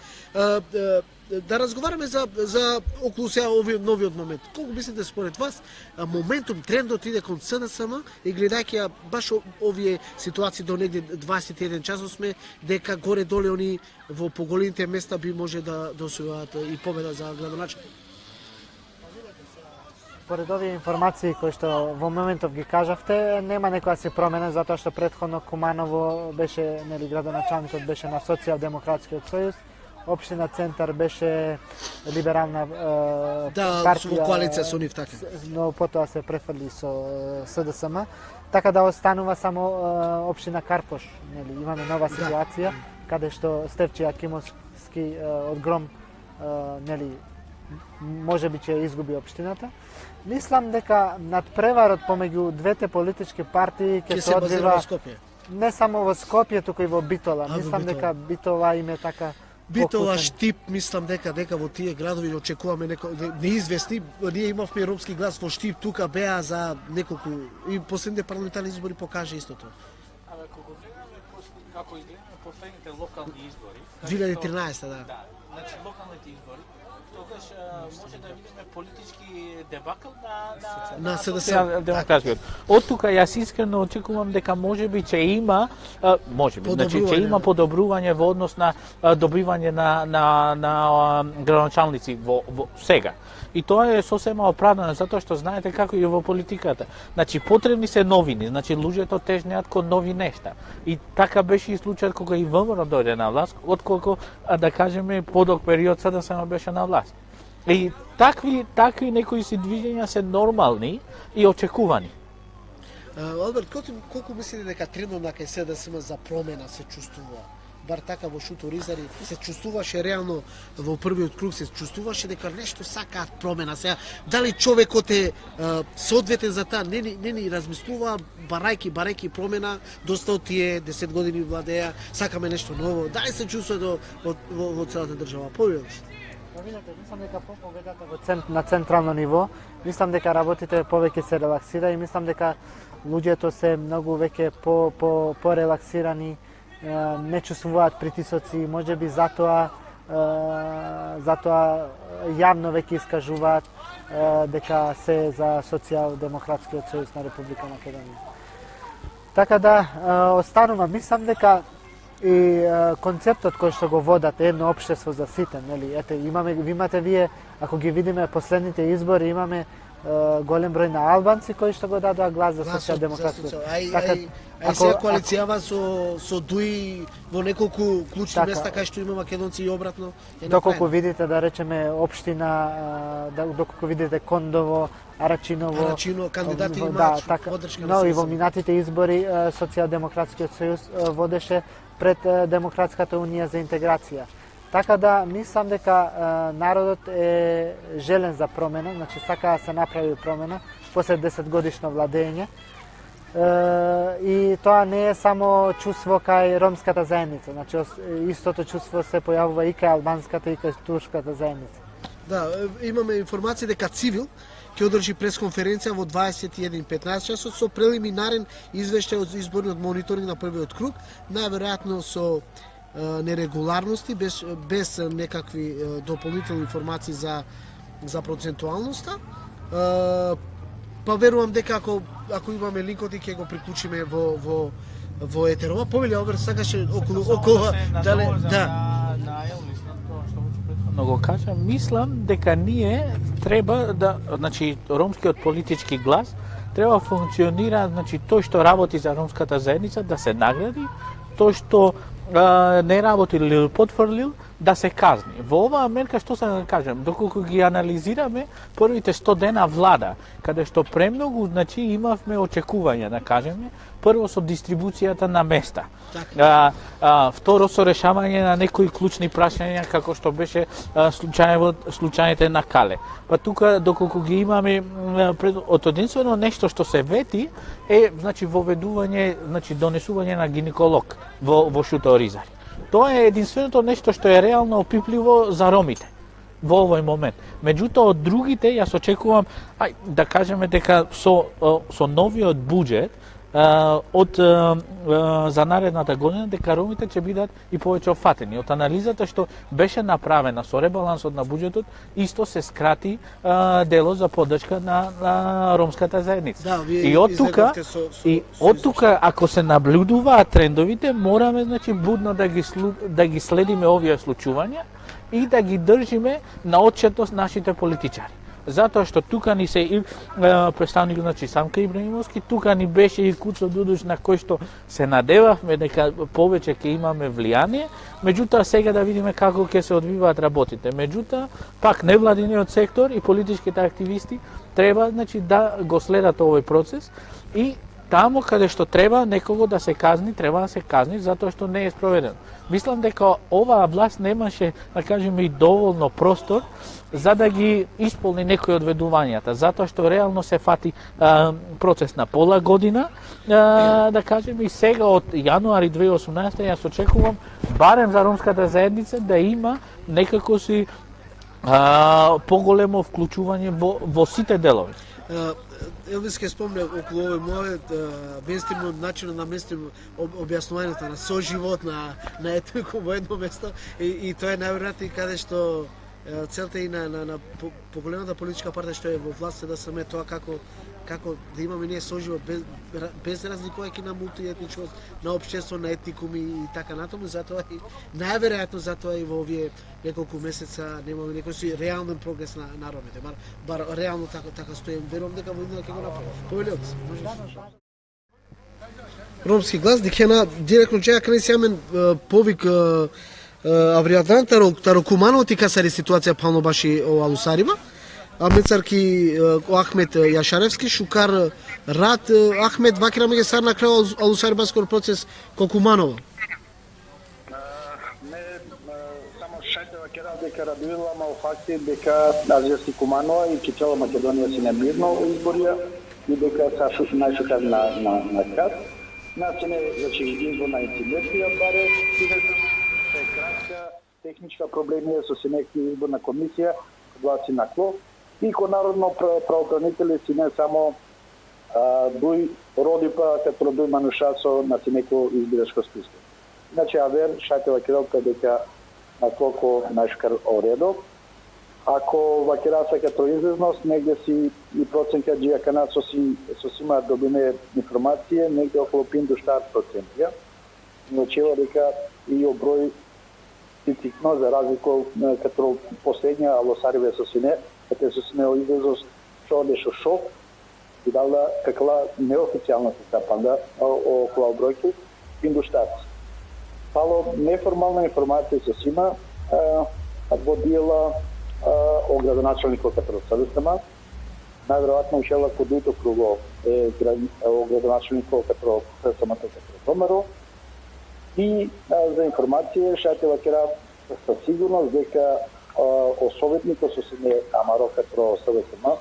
Да разговараме за околу сега овој новиот момент. Колку мислите според вас моментум, трендот иде кон СДСМ и гледајќи баш овие ситуации до негде 21 часот сме дека горе доле они во поголемите места би може да освојуваат и победа за градоначалник? Според овие информации кои што во моментов ги кажавте, нема некоја се промена затоа што претходно Куманово беше, нели, градоначалникот беше на Социјалдемократскиот сојуз, општина Центар беше либерална Да, партија, во коалиција со нив, така. но потоа се префрли со СДСМ, така да останува само општина Карпош, нели, имаме нова ситуација, каде што Стефче Акимовски од Гром, нели, можеби ќе изгуби општината. Мислам дека надпреварот помеѓу двете политички партии ќе се одвива не само во Скопје, туку и во Битола. Мислам дека Битола им е така Битола, Штип, мислам дека во тие градови очекуваме неизвестни. Ние имавме ромски глас во Штип, тука беа за неколку и последните парламентарни избори покажа истото. Абе, кога гледаме како изгледаат последните локални избори, 2013, да. Значи локалните избори, тогаш може да видиме политички дебакл на социјалдемократскиот. Од тука јас искрено очекувам дека можеби ќе има значи ќе има подобрување во однос на добивање на градоначалници во сега. И тоа е сосема оправдано затоа што знаете како и во политиката. Значи потребни се новини, значи луѓето тежнеат кон нови нешта. И така беше и случајот кога и ВМРО дојде на власт, отколку да кажеме подолг период СДСМ беше на власт. И такви некои си движења се нормални и очекувани. Алберт, колку мислите дека трендот на кај СДСМ за промена се чувствува? Бар така во Шуторизари се чувствуваше реално во првиот круг, се чувствуваше дека нешто сакаат промена. Сега, дали човекот е соодветен за таа, не ни размислува барајки промена, доста од тие 10 години владеа, сакаме нешто ново. Дали се чувствува во целата држава? Повелиш? Видете, мислам дека погледате на централно ниво, мислам дека работите повеќе се релаксира и мислам дека луѓето се многу веќе порелаксирани, не чувствуваат притисоци, можеби затоа јавно веќе искажуваат дека се за Социјалдемократскиот сојуз на Република Македонија. Така да останува, мислам дека и концептот кој што го водат едно општество за сите, нели? Ете, имате вие, ако ги видиме последните избори, имаме голем број на албанци кои што го дадоа глас за Социјалдемократскиот. Ај сега коалицијава со ДУИ во неколку клучни места кај што има македонци и обратно. Доколку видите, да речеме, општина, доколку видите Кондово, Арачиново, кандидати имаат поддршка. Но и во минатите избори Социјалдемократскиот сојуз водеше пред Демократската унија за интеграција. Така да мислам дека народот е желен за промена, значи сака да се направи промена после 10 годишно владење. И тоа не е само чувство кај ромската заедница, значи истото чувство се појавува и кај албанската и кај турската заедница. Да, имаме информација дека Цивил ќе одржи пресконференција во 21:15 часот со прелиминарен извештај од изборниот мониторинг на првиот круг, најверојатно со нерегуларности, без некакви дополнителни информации за процентуалноста. Па верувам дека ако имаме линкот и ќе го приклучиме во етерова. Повели Алберт сакаше околу дале Го кажам, мислам дека ние треба да, значи ромскиот политички глас треба функционира, значи тој што работи за ромската заедница да се награди, тој што не работил или потврлил да се казни. Во оваа мерка што се да кажем, доколку ги анализираме првите 100 дена влада, каде што премногу, значи имавме очекувања, да кажеме, прво со дистрибуцијата на места. Второ со решавање на некои клучни прашања како што беше случаите на Кале. Па тука доколку ги имаме од единствено нешто што се вети е значи воведување, значи донесување на гинеколог во Шуторизари. Тоа е единственото нешто што е реално опипливо за ромите во овој момент. Меѓутоа од другите јас очекувам да кажеме дека со новиот буџет за наредната година дека ромите ќе бидат и повеќе офатени. Од анализата што беше направена со ребалансот на буџетот, исто се скрати дело за поддршка на ромската заедница. Да, и од тука ако се наблюдуваат трендовите, мораме значи будно да ги следиме овие случувања и да ги држиме на отчетност нашите политичари. затоа што тука ни се представник, значи Самка Ибраимовски, тука ни беше и Куцо Дудуш на кој што се надевавме дека повеќе ќе имаме влијание, меѓутоа сега да видиме како ќе се одвиваат работите. Меѓутоа, пак невладиниот сектор и политичките активисти треба, значи, да го следат овој процес и таму каде што треба некого да се казни, треба да се казни затоа што не е спроведено. Мислам дека оваа власт немаше, да кажеме, и доволно простор за да ги исполни некои од ведувањата, затоа што реално се фати процес на пола година, да кажеме, и сега од јануари 2018 јас очекувам барем за ромската заедница да има некако си поголемо вклучување во сите делови. Елвис ке спомне околу овој мојот мејнстрим начинот на мејнстрим објаснувањето на соживот на етнико во едно место и тоа е најверојатно и каде што целта и на поголемата политичка партија што е во власт да сме тоа како да имаме ние соживот без разликувајќи на мултиетничност, на општество, на етникум и така натаму, затоа и најверојатно затоа и во овие неколку месеца немаме некој си реален прогрес на ромите, бар реално така стоим, верувам дека во иднина ќе го направи. Повелиот се, може. Ромски глас дикена директно чеја кај сјамен повик Авријадан таро куманот и касари ситуација пално баши о Алусариба. Амецарки Ахмет Јашаревски, Шукар Рад Ахмет Вакира меѓу сар на крај Алусарибаскор процес ко Куманова. Не само шајтева ќе дека радувала, ама факти дека Азијски Куманова и цела Македонија си немирно изборија и дека са најшукар на крат. Значи не, значи изборна инциденција баре, е кратка техничка проблеми со некои изборна комисија, власти на кло. И ко народно правоохранители си не само дуј родипа като дуј манушасо на си неко избирачко списко. Значи авер шајтева киралка дека на колко најшкар оредо. Ако вакираса като излезност, негде си и проценка джијакана со си има добиме информација, негде около 5 до 4%. Значи дека и оброј титикно за разлику като последња Алусарибе со сине, като со сине излезост што одеше шок и дала каква неофицијална се стапанда около бројки индуштаци. Пало неформална информација со сима во дела о градоначалникот като Садистама, најверојатно ушела код дуито круго о градоначалникот като самата като Томаро и за информација шајтева кера со сигурност дека советникот со сине Амаро като Садистама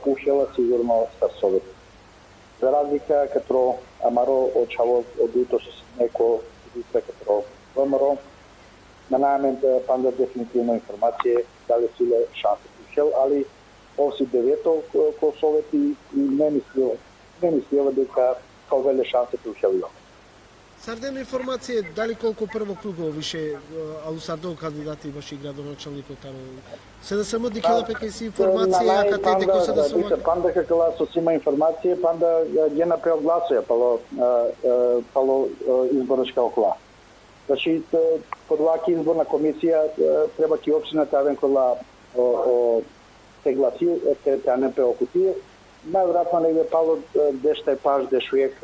ушела сигурно со совет. За разлика като Амаро очаво од дуито со сине като Томаро, на најмент панда дефинитивна информација дали силе шанси ушел, али оси девето ко совети и не мислила дека ковеле шанси ушел. Сардена информација дали колку прво круго више Алусардо кандидати баши градоначалникот таро. Се да само дикела пека си информација каде дека се да се панда каква со сима информација панда ги напрео гласува пало изборачка окла. Значи под ваки изборна комисија треба ки општината евентуално се гласи те не преокутие. Најверојатно негде пало дешта е паш дешуек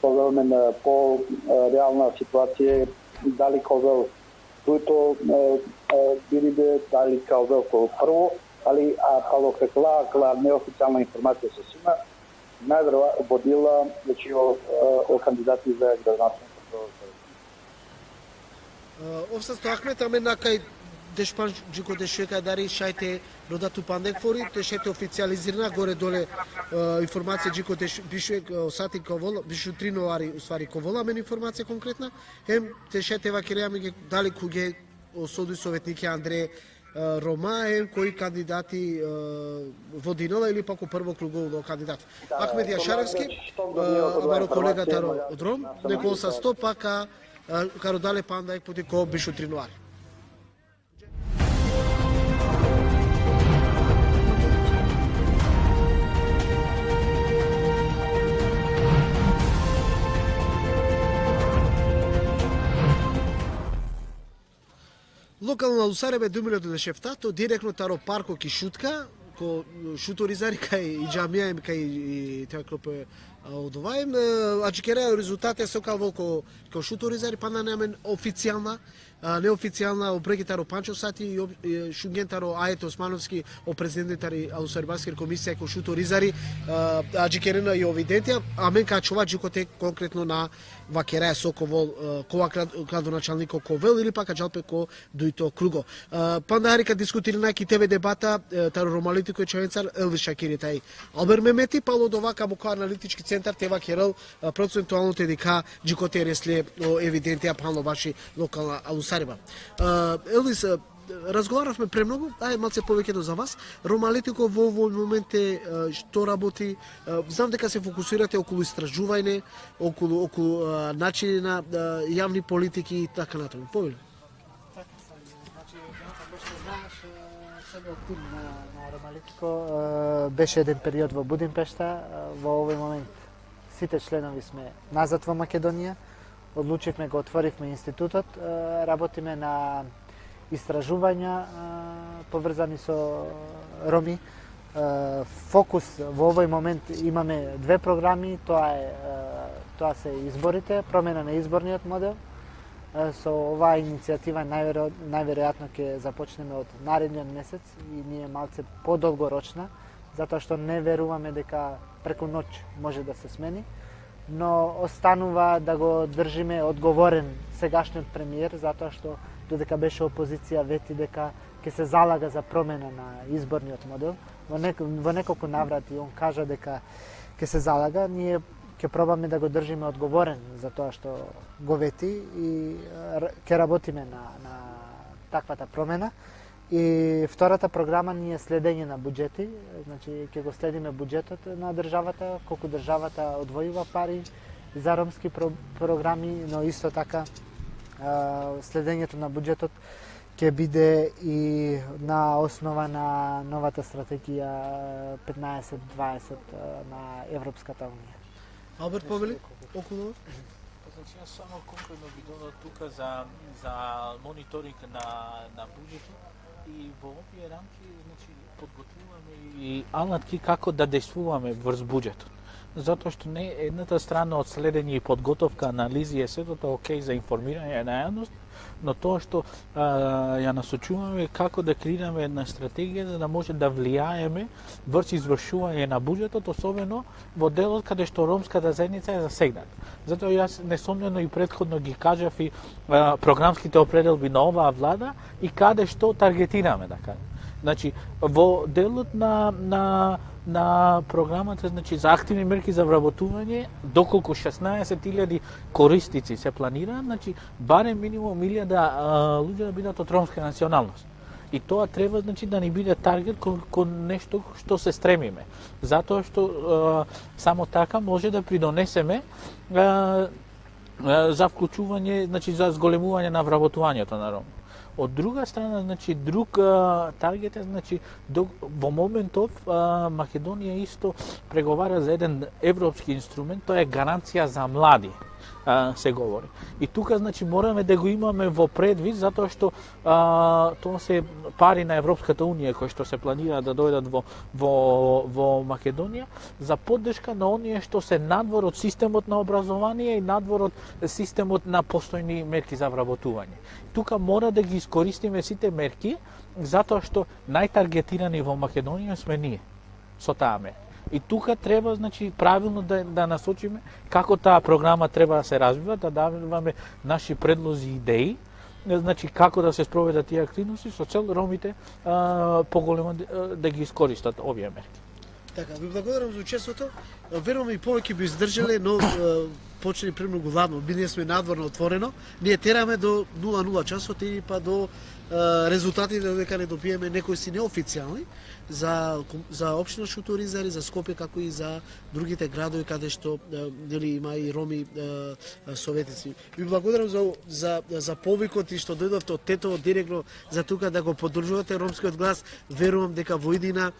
повелме на по реална ситуација дали ковел туито биде дали ковел ко прво, али пало какла неофицијална информација со сима најверојатно водила значи о кандидати за градоначалник. Овсасто Ахмет аме накај дешпан джико дешуека дари шајте родату пандекфори, те шајте официализирана горе доле информација джико дешуек осати ковола, бишу 3 ноари уствари ковола мен информација конкретна, ем те шајте вакиреаме дали куге осоду советнике Андре Рома, ем кои кандидати водинова или пак у прво кругово кандидат. Ахмет Јашаревски, баро колегата од Ром, некој са 100 пака каро дале панда поти ко бишу 3 ноари. Локално на Лусаребе 2 минути до шефтато, директно таро парко ки шутка, ко шуторизари кај и џамија им кај и тоа клопе од овај, аџикера резултате сокал ко шуторизари па намен официјална, неофицијална опрегитаро Панчо Сати и шунгентаро Аето Османовски о президентари Алусарбаскер комисија ко шуторизари аџикерена и овидентија, а мен качува джикоте конкретно на вакерај соковол кова градоначалнико ковел или пак аџалпе ко дуито круго. Пандарика дискутирана ки тебе дебата таро ромалитико и чавенцар Елви Шакири тај Албер Мемети пало до вака бука аналитички центар тева керел процентуално те дека джикоте ресле евидентија пално баши локална Алусариба. Елвис, разговаравме премногу, ај малце повеќе за вас. Ромалитико во овој момент што работи? Знам дека се фокусирате околу истражување, околу начини на јавни политики и така натаму. Повели? Така сам. Значи, како што знаеш, целиот тим на Ромалитико беше еден период во Будимпешта. Во овој момент сите членови сме назад во Македонија. Одлучивме, го отворивме институтот, работиме на истражувања поврзани со роми. Фокус во овој момент имаме две програми, тоа се изборите, промена на изборниот модел. Со оваа иницијатива најверојатно ќе започнеме од наредниот месец и ние малце подолгорочна, затоа што не веруваме дека преку ноќ може да се смени, но останува да го држиме одговорен сегашниот премиер, затоа што додека беше опозиција вети дека ќе се залага за промена на изборниот модел. Во неколку наврати он кажа дека ќе се залага, ние ќе пробаме да го држиме одговорен за тоа што го вети и ќе работиме на таквата промена. И втората програма ни е следење на буџети, значи ќе го следиме буџетот на државата, колку државата одвојува пари за ромски програми, но исто така следењето на буџетот ќе биде и на основа на новата стратегија 15-20 на Европската унија. Алберт Повели, околу? Значи, јас само конкретно би додал тука за мониторинг на буџетот и во овие рамки, значи, подготвуваме и алатки како да действуваме врз буџетот. Затоа што не едната страна од следење и подготовка, анализи е сето тоа окей за информирање на јавност, но тоа што ја насочуваме како да креираме една стратегија за да може да влијаеме врз извршување на буџетот, особено во делот каде што ромската заедница е засегната. Затоа јас несомнено и претходно ги кажав и програмските определби на оваа влада и каде што таргетираме, да кажем. Значи, во делот на програмата, значи, за активни мерки за вработување, доколку 16.000 корисници се планира, значи, барем минимум 1000 луѓе да бидат од ромска националност. И тоа треба, значи, да ни биде таргет кон нешто што се стремиме. Затоа што само така може да придонесеме за вклучување, значи, за зголемување на вработувањето на роми. Од друга страна, значи, друг таргет е, значи, во моментов Македонија исто преговара за еден европски инструмент, тоа е гаранција за млади, се говори. И тука, значи, мораме да го имаме во предвид, затоа што тоа се пари на Европската унија кои што се планира да дојдат во Македонија за поддршка на оние што се надвор од системот на образование и надвор од системот на постојни мерки за вработување. Тука мора да ги искористиме сите мерки, затоа што најтаргетирани во Македонија сме ние со таа мерка. И тука треба, значи, правилно да насочиме како таа програма треба да се развива, да даваме наши предлози и идеи, значи како да се спроведат тие активности со цел ромите поголемо да ги искористат овие мерки. Така, ви благодарам за учеството. Верувам и повеќе би издржале, но почне премногу ладно. Ние сме надворно отворено. Ние тераме до 00 часот и па до резултатите додека не добиеме некои си неофицијални за општина Шуторизари, за Скопје, како и за другите градови каде што нели има и роми советници. Ви благодарам за повикот и што дојдовте од Тетово директно за тука да го поддржувате ромскиот глас. Верувам дека во иднина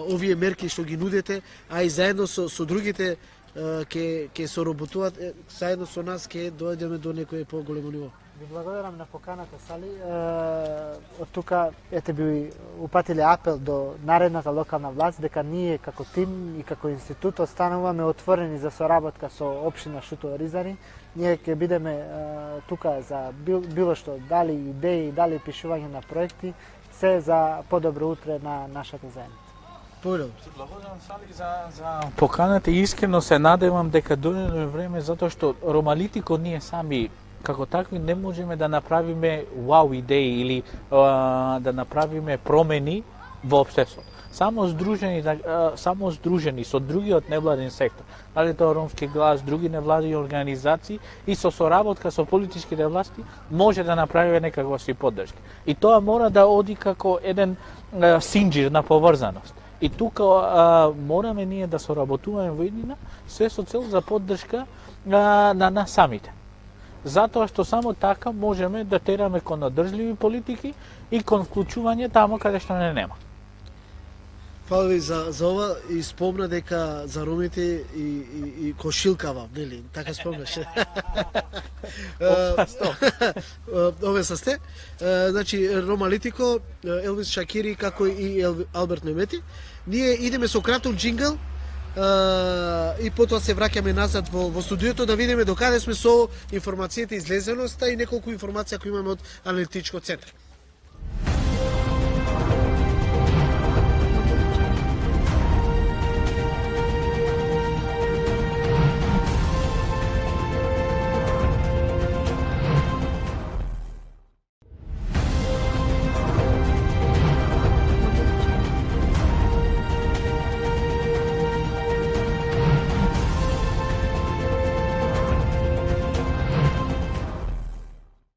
овие мерки што ги нудите, а и заедно со другите ќе соработуваат, заедно со нас ќе дојдеме до некое поголемо ниво. Ви благодарам на поканата, Сали. Од тука ете би упатиле апел до наредната локална власт дека ние како тим и како институт остануваме отворени за соработка со општина Шутово Ризари. Ние ќе бидеме тука за било што, дали идеи, дали пишување на проекти, се за подобро утре на нашата заедница. Благодарам, Сали, за поканата и искрено се надевам дека дојде време, затоа што Ромалитико ние сами како такви не можеме да направиме вау идеи или да направиме промени во општеството. Само здружени со другиот невладен сектор, дали тоа Ромски глас, други невладени организации и со соработка со политичките власти може да направиме некакви поддршки. И тоа мора да оди како еден синџир на поврзаност. И тука мораме ние да соработуваме во еднина, се со цел за поддршка на нас самите. Затоа што само така можеме да тераме кон одржливи политики и кон вклучување тамо каде што не нема. Фала ви за ова и спомна дека за ромите и кошилкава, нели? Така спомнаш. Ове са сте. Значи Ромалитико, Елвис Шакири како и Алберт Мемети. Ние идеме со краток джингл и потоа се враќаме назад во студиото да видиме докаде сме со информацијата излезеноста и неколку информација кои имаме од аналитичко центар.